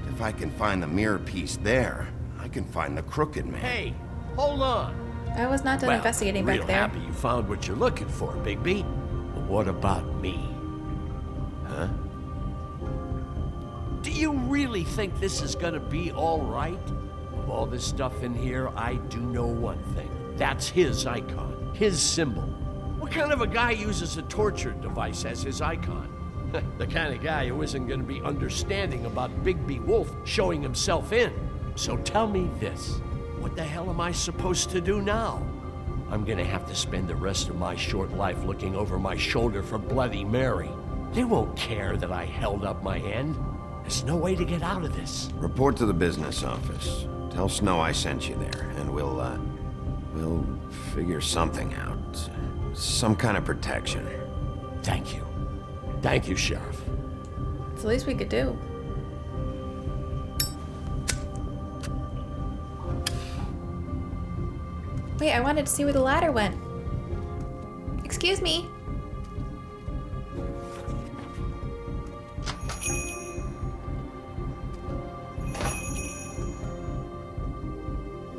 If I can find the mirror piece there, I can find the Crooked Man. Hey, hold on. I was not done investigating back there. I'm real happy you found what you're looking for, Bigby. But what about me? Huh? Do you really think this is gonna be all right? Of all this stuff in here, I do know one thing. That's his icon, his symbol. What kind of a guy uses a torture device as his icon? The kind of guy who isn't going to be understanding about Bigby Wolf showing himself in. So tell me this. What the hell am I supposed to do now? I'm going to have to spend the rest of my short life looking over my shoulder for Bloody Mary. They won't care that I held up my hand. There's no way to get out of this. Report to the business office. Tell Snow I sent you there, and we'll figure something out. Some kind of protection. Thank you. Thank you, Sheriff. It's the least we could do. Wait, I wanted to see where the ladder went. Excuse me.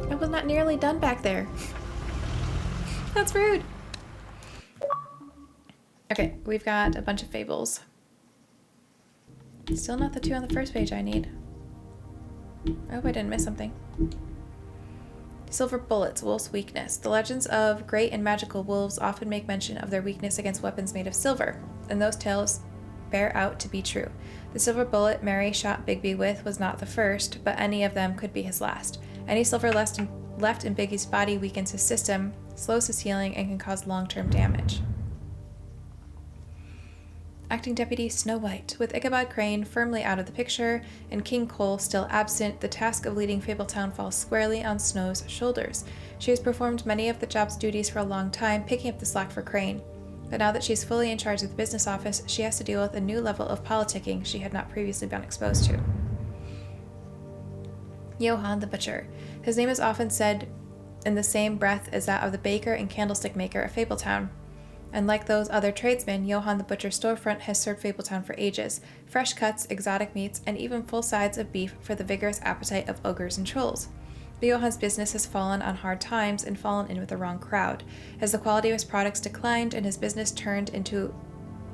I was not nearly done back there. That's rude. Okay, we've got a bunch of fables. Still not the two on the first page I need. I hope I didn't miss something. Silver bullets, wolf's weakness. The legends of great and magical wolves often make mention of their weakness against weapons made of silver, and those tales bear out to be true. The silver bullet Mary shot Bigby with was not the first, but any of them could be his last. Any silver left left in Biggie's body weakens his system, slows his healing, and can cause long-term damage. Acting Deputy Snow White. With Ichabod Crane firmly out of the picture and King Cole still absent, the task of leading Fabletown falls squarely on Snow's shoulders. She has performed many of the job's duties for a long time, picking up the slack for Crane. But now that she's fully in charge of the business office, she has to deal with a new level of politicking she had not previously been exposed to. Johann the Butcher. His name is often said in the same breath as that of the baker and candlestick maker of Fabletown. And like those other tradesmen, Johann the Butcher's storefront has served Fabletown for ages. Fresh cuts, exotic meats, and even full sides of beef for the vigorous appetite of ogres and trolls. But Johann's business has fallen on hard times and fallen in with the wrong crowd. As the quality of his products declined and his business turned into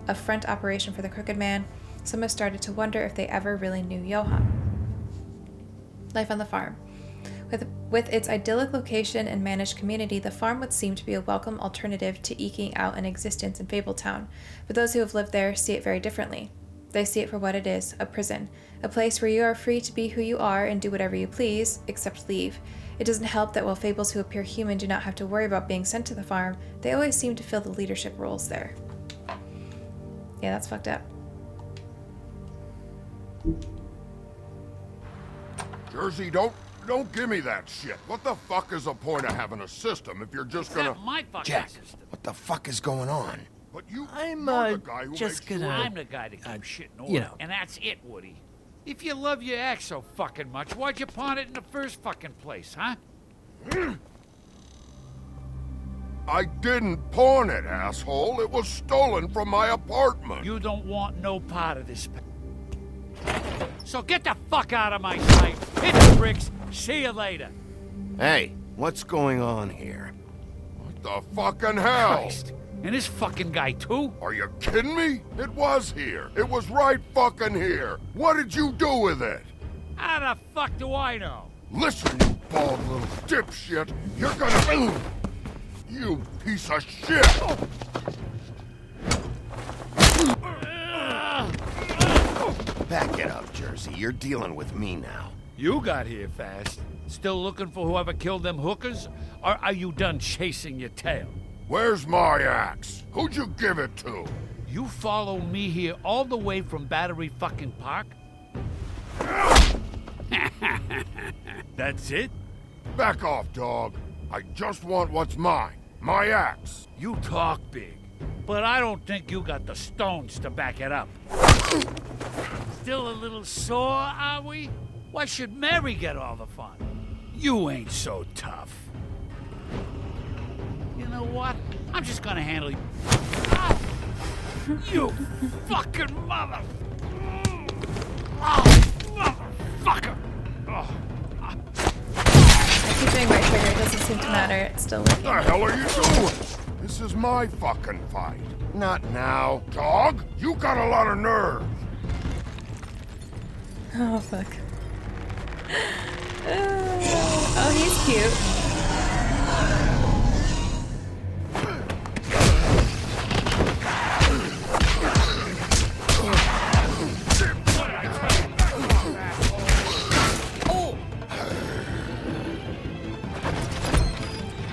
a front operation for the Crooked Man, some have started to wonder if they ever really knew Johann. Life on the farm. With its idyllic location and managed community, the farm would seem to be a welcome alternative to eking out an existence in Fabletown, but those who have lived there see it very differently. They see it for what it is, a prison, a place where you are free to be who you are and do whatever you please, except leave. It doesn't help that while fables who appear human do not have to worry about being sent to the farm, they always seem to fill the leadership roles there. Yeah, that's fucked up. Jersey, don't give me that shit. What the fuck is the point of having a system if you're just gonna... my fucking Jack, system. what the fuck is going on? But you're the guy who just makes gonna... sure- I'm the guy that keeps shit in order. And that's it, Woody. If you love your ex so fucking much, why'd you pawn it in the first fucking place, huh? I didn't pawn it, asshole. It was stolen from my apartment. You don't want no part of this. So get the fuck out of my sight. Hit the bricks. See you later. Hey, what's going on here? What the fucking hell? Christ. And this fucking guy, too? Are you kidding me? It was here. It was right fucking here. What did you do with it? How the fuck do I know? Listen, you bald little dipshit. You're gonna... You piece of shit! Back it up, Jersey. You're dealing with me now. You got here fast. Still looking for whoever killed them hookers? Or are you done chasing your tail? Where's my axe? Who'd you give it to? You follow me here all the way from Battery fucking Park? That's it? Back off, dog. I just want what's mine. My axe. You talk big, but I don't think you got the stones to back it up. Still a little sore, are we? Why should Mary get all the fun? You ain't so tough. You know what? I'm just gonna handle you. Ah! You fucking mother... Oh, motherfucker! Oh. I keep doing my trigger, it doesn't seem to matter, it's still working. What the hell are you doing? This is my fucking fight. Not now. Dog, you got a lot of nerve. Oh, fuck. Oh, he's cute.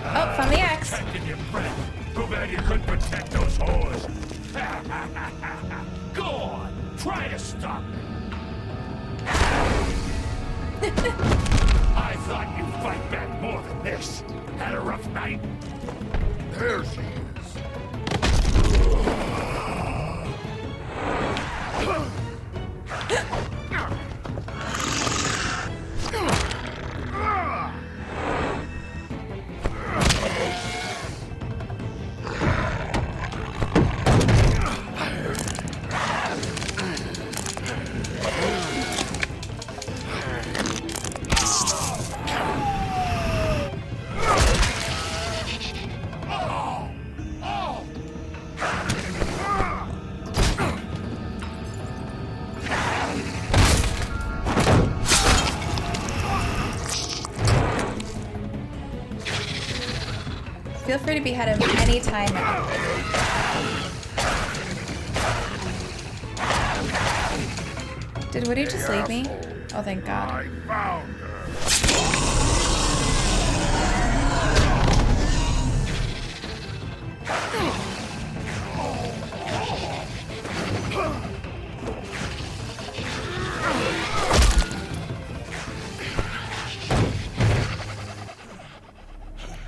Oh, found the axe. Too bad you couldn't protect those whores. Go on, try to stop me. I thought you'd fight back more than this. Had a rough night? There she Feel free to behead him any time now. Did Woody just leave me? Oh, thank God. I found her.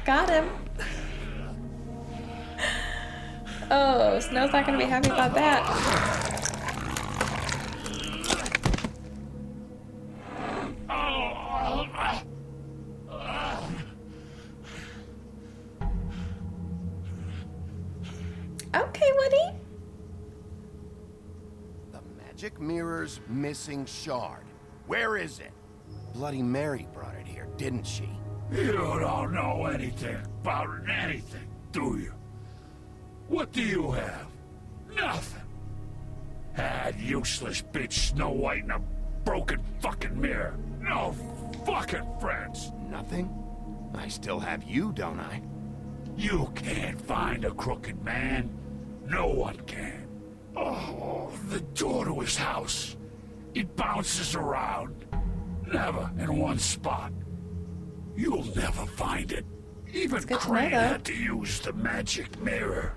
Got him. Oh, Snow's not gonna be happy about that. Okay, Woody. The magic mirror's missing shard. Where is it? Bloody Mary brought it here, didn't she? You don't know anything about anything, do you? What do you have? Nothing. That useless bitch Snow White and a broken fucking mirror. No fucking friends. Nothing? I still have you, don't I? You can't find a crooked man. No one can. Oh, the door to his house. It bounces around. Never in one spot. You'll never find it. Even Crane had to use the magic mirror.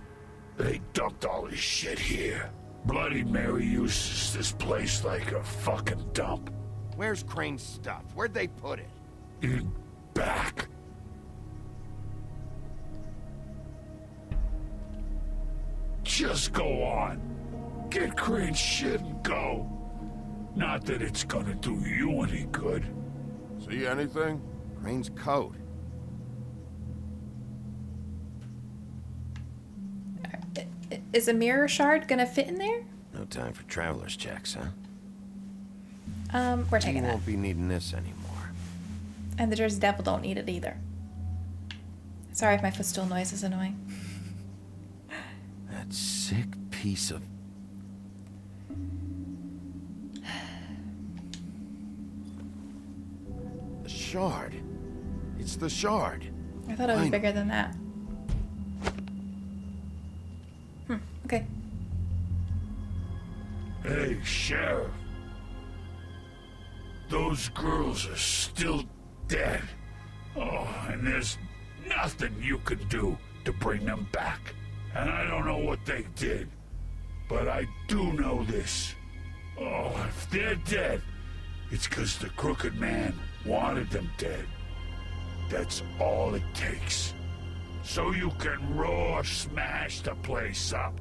They dumped all his shit here. Bloody Mary uses this place like a fucking dump. Where's Crane's stuff? Where'd they put it? In back. Just go on. Get Crane's shit and go. Not that it's gonna do you any good. See anything? Crane's coat. Is a mirror shard gonna fit in there? No time for traveler's checks, huh? We're taking You that. won't be needing this anymore. And the Jersey Devil don't need it either. Sorry if my footstool noise is annoying. That sick piece of... The shard. It's the shard. I thought it was bigger than that. Okay. Hey, Sheriff. Those girls are still dead. Oh, and there's nothing you can do to bring them back. And I don't know what they did, but I do know this. Oh, if they're dead, it's 'cause the Crooked Man wanted them dead. That's all it takes. So you can roar smash the place up.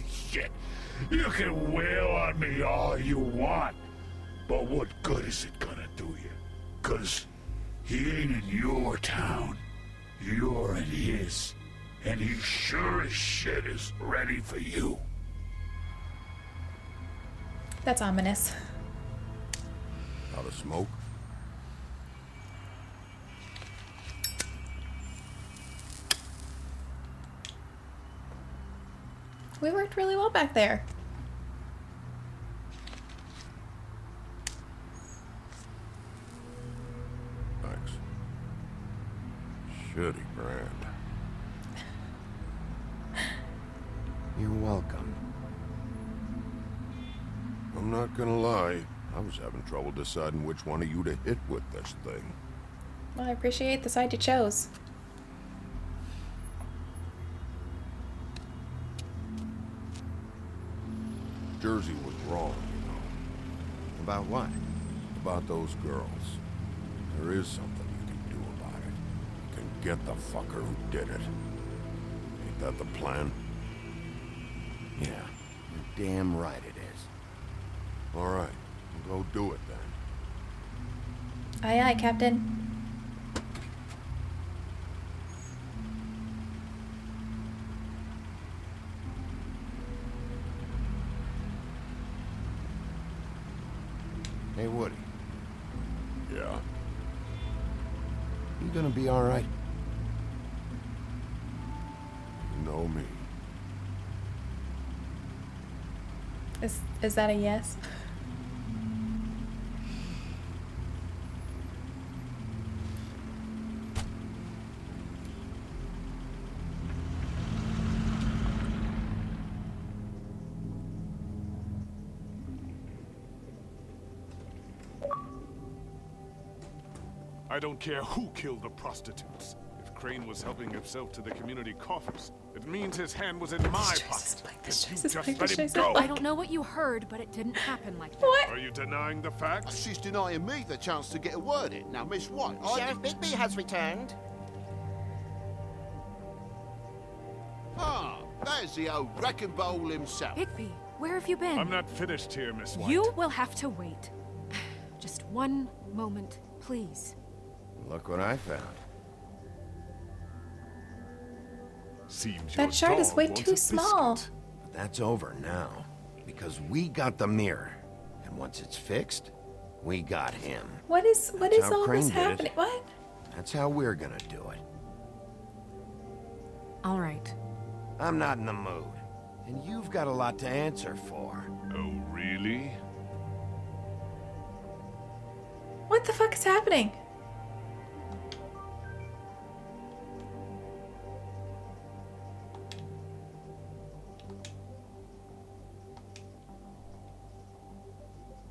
Shit. You can wail on me all you want, but what good is it gonna do you? 'Cause he ain't in your town. You're in his. And he sure as shit is ready for you. That's ominous. Out of smoke? We worked really well back there. Thanks. Shitty brand. You're welcome. I'm not gonna lie. I was having trouble deciding which one of you to hit with this thing. Well, I appreciate the side you chose. Jersey was wrong, you know. About what? About those girls. There is something you can do about it. You can get the fucker who did it. Ain't that the plan? Yeah, you're damn right it is. All right, we'll go do it then. Aye, aye, Captain. Hey, Woody. Yeah? You gonna be all right? You know me. Is that a yes? I don't care who killed the prostitutes. If Crane was helping himself to the community coffers, it means his hand was in my pocket. Just let him go. I don't know what you heard, but it didn't happen like that. What? Are you denying the facts? She's denying me the chance to get a word in. Now, Miss White, Sheriff Bigby has returned. Ah, there's the old wrecking bowl himself. Bigby, where have you been? I'm not finished here, Miss White. You will have to wait. Just one moment, please. Look what I found. Seems That shard is way too small. But that's over now. Because we got the mirror. And once it's fixed, we got him. What is how all Crane this did it. happening? What? That's how we're gonna do it. All right. I'm not in the mood. And you've got a lot to answer for. Oh, really? What the fuck is happening?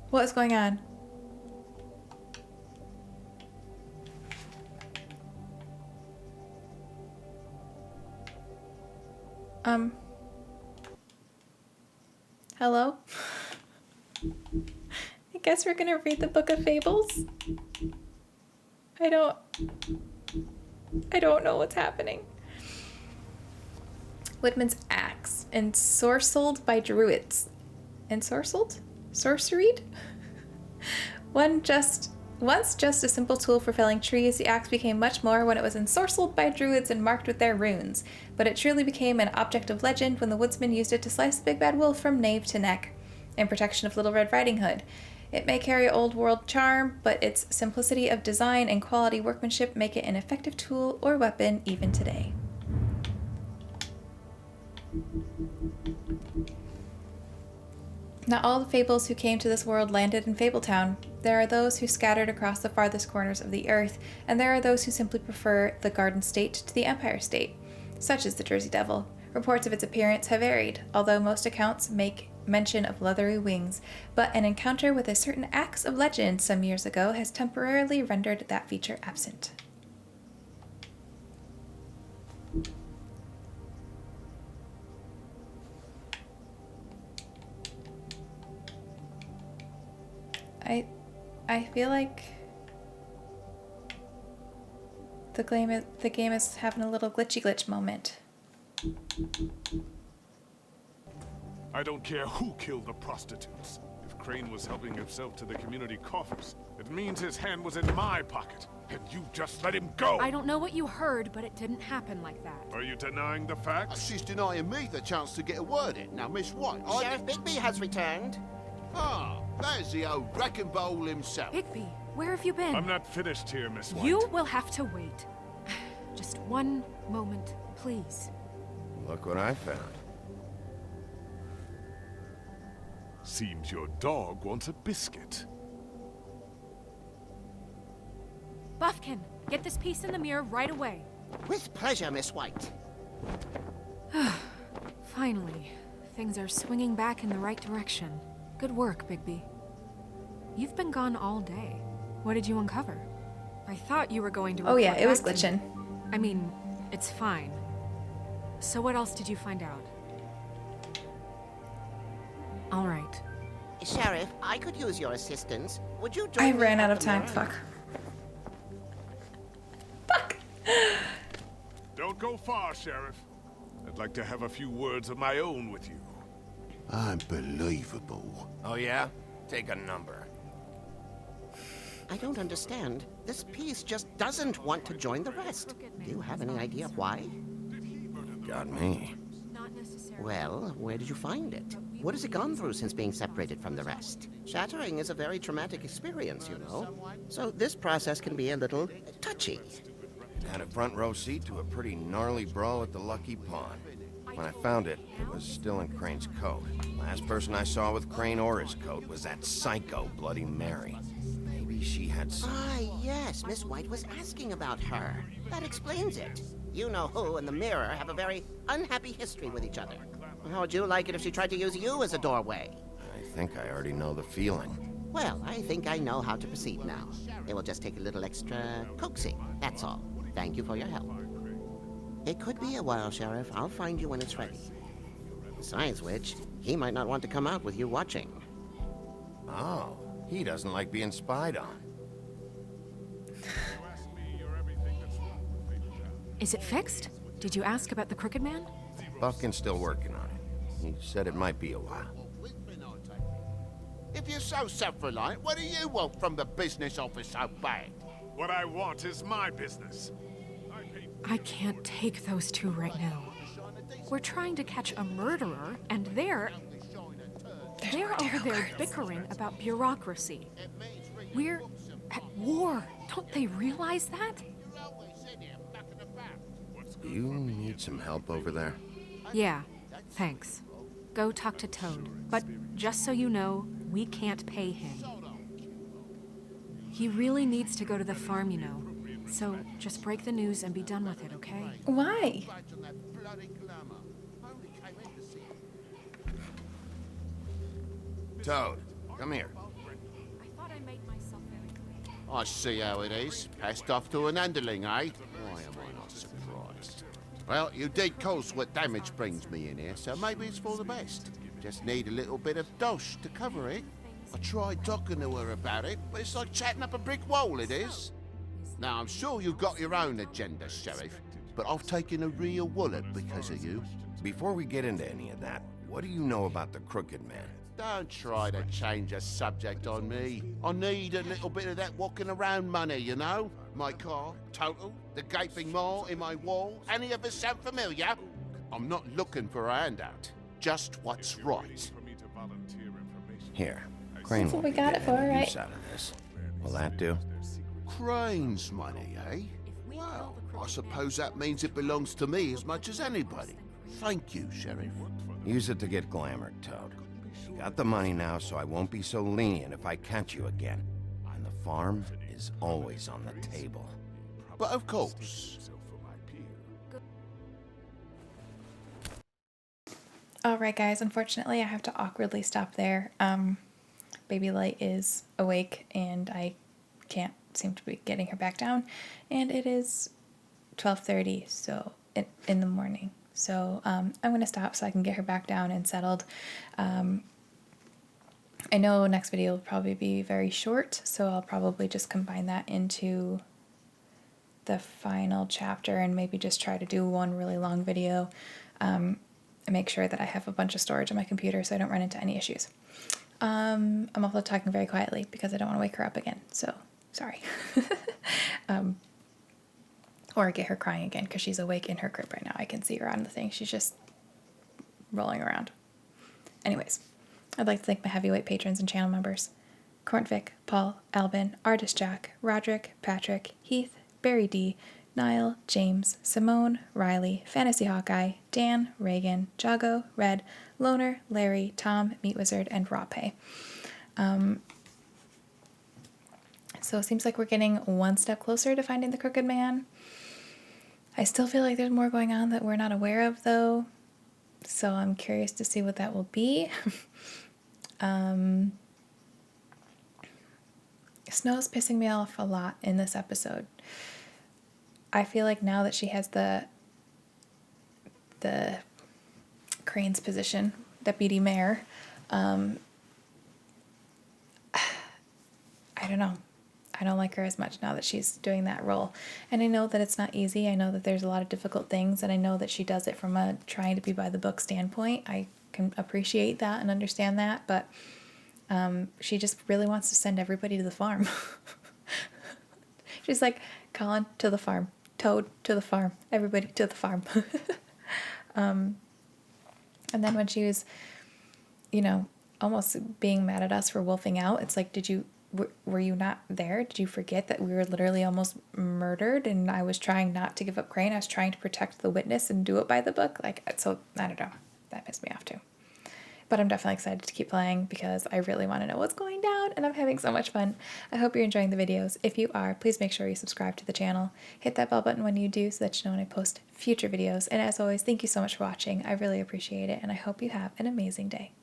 What is going on? Hello? I guess we're gonna read the Book of Fables. I don't know what's happening. Woodman's axe, ensorcelled by druids. Ensorcelled? Sorceried? Once just a simple tool for felling trees, the axe became much more when it was ensorcelled by druids and marked with their runes. But it truly became an object of legend when the woodsman used it to slice the big bad wolf from nape to neck, in protection of Little Red Riding Hood. It may carry old world charm, but its simplicity of design and quality workmanship make it an effective tool or weapon even today. Not all the fables who came to this world landed in Fabletown. There are those who scattered across the farthest corners of the earth, and there are those who simply prefer the Garden State to the Empire State. Such is the Jersey Devil. Reports of its appearance have varied, although most accounts make mention of leathery wings, but an encounter with a certain axe of legend some years ago has temporarily rendered that feature absent. I feel like the game is having a little glitch moment. I don't care who killed the prostitutes. If Crane was helping himself to the community coffers, it means his hand was in my pocket, and you just let him go! I don't know what you heard, but it didn't happen like that. Are you denying the facts? She's denying me the chance to get a word in. Now, Miss White, Sheriff Bigby has returned. Ah, there's the old wrecking bowl himself. Bigby, where have you been? I'm not finished here, Miss White. You will have to wait. Just one moment, please. Look what I found. Seems your dog wants a biscuit. Buffkin, get this piece in the mirror right away. With pleasure, Miss White. Finally, things are swinging back in the right direction. Good work, Bigby. You've been gone all day. What did you uncover? I thought you were going to report Oh yeah, it was back to glitching. me. I mean, it's fine. So what else did you find out? All right. Sheriff, I could use your assistance. Would you I join me ran at out of the time. mirror? Fuck. Don't go far, Sheriff. I'd like to have a few words of my own with you. Unbelievable. Oh yeah? Take a number. I don't understand. This piece just doesn't want to join the rest. Do you have any idea why? Got me. Well, where did you find it? What has it gone through since being separated from the rest? Shattering is a very traumatic experience, you know. So this process can be a little touchy. Had a front row seat to a pretty gnarly brawl at the Lucky Pond. When I found it, it was still in Crane's coat. Last person I saw with Crane or his coat was that psycho Bloody Mary. Maybe she had some... Ah, yes, Miss White was asking about her. That explains it. You know who and the mirror have a very unhappy history with each other. How would you like it if she tried to use you as a doorway? I think I already know the feeling. Well, I think I know how to proceed now. It will just take a little extra coaxing, that's all. Thank you for your help. It could be a while, Sheriff. I'll find you when it's ready. Besides which, he might not want to come out with you watching. Oh, he doesn't like being spied on. Is it fixed? Did you ask about the Crooked Man? Buffkin's still working on it. He said it might be a while. If you're so self-reliant, what do you want from the business office so bad? What I want is my business. I can't take those two right now. We're trying to catch a murderer, and they're over there bickering about bureaucracy. We're at war. Don't they realize that? Do you need some help over there? Yeah, thanks. Go talk to Toad. But just so you know, we can't pay him. He really needs to go to the farm, you know. So just break the news and be done with it, okay? Why? Toad, come here. I thought I made myself very clear. I see how it is. Passed off to an underling, eh? Why am I not surprised? Well, you did cause what damage brings me in here, so maybe it's for the best. Just need a little bit of dosh to cover it. I tried talking to her about it, but it's like chatting up a brick wall, it is. Now, I'm sure you've got your own agenda, Sheriff, but I've taken a real wallet because of you. Before we get into any of that, what do you know about the Crooked Man? Don't try to change a subject on me. I need a little bit of that walking around money, you know? My car, total, the gaping maw in my wall. Any of us sound familiar? I'm not looking for a handout. Just what's right. Here, Crane That's what will we got get it for, any right? use out of this. Will that do? Crane's money, eh? Well, I suppose that means it belongs to me as much as anybody. Thank you, Sheriff. Use it to get glamored, Toad. You got the money now, so I won't be so lenient if I catch you again. And the farm is always on the table. But of course. Alright guys, unfortunately I have to awkwardly stop there. Baby Light is awake and I can't seem to be getting her back down. And it is 12:30 so in the morning. So I'm going to stop so I can get her back down and settled. I know next video will probably be very short, so I'll probably just combine that into the final chapter and maybe just try to do one really long video. And make sure that I have a bunch of storage on my computer so I don't run into any issues. I'm also talking very quietly because I don't want to wake her up again, so sorry. Or get her crying again because she's awake in her crib right now. I can see her on the thing. She's just rolling around. Anyways, I'd like to thank my heavyweight patrons and channel members. Cornvic, Paul, Albin, Artist Jack, Roderick, Patrick, Heath, Barry D, Niall, James, Simone, Riley, Fantasy Hawkeye, Dan, Reagan, Jago, Red, Loner, Larry, Tom, Meat Wizard, and Rape. So it seems like we're getting one step closer to finding the Crooked Man. I still feel like there's more going on that we're not aware of, though. So I'm curious to see what that will be. Snow's pissing me off a lot in this episode. I feel like now that she has the Crane's position, deputy mayor, I don't know. I don't like her as much now that she's doing that role. And I know that it's not easy. I know that there's a lot of difficult things, and I know that she does it from a trying to be by the book standpoint. I can appreciate that and understand that, but she just really wants to send everybody to the farm. She's like, Colin, to the farm. Toad, to the farm. Everybody to the farm. And then when she was, you know, almost being mad at us for wolfing out, it's like, were you not there? Did you forget that we were literally almost murdered and I was trying not to give up Crane? I was trying to protect the witness and do it by the book. Like, so, I don't know. That pissed me off too. But I'm definitely excited to keep playing because I really want to know what's going down and I'm having so much fun. I hope you're enjoying the videos. If you are, please make sure you subscribe to the channel. Hit that bell button when you do so that you know when I post future videos. And as always, thank you so much for watching. I really appreciate it and I hope you have an amazing day.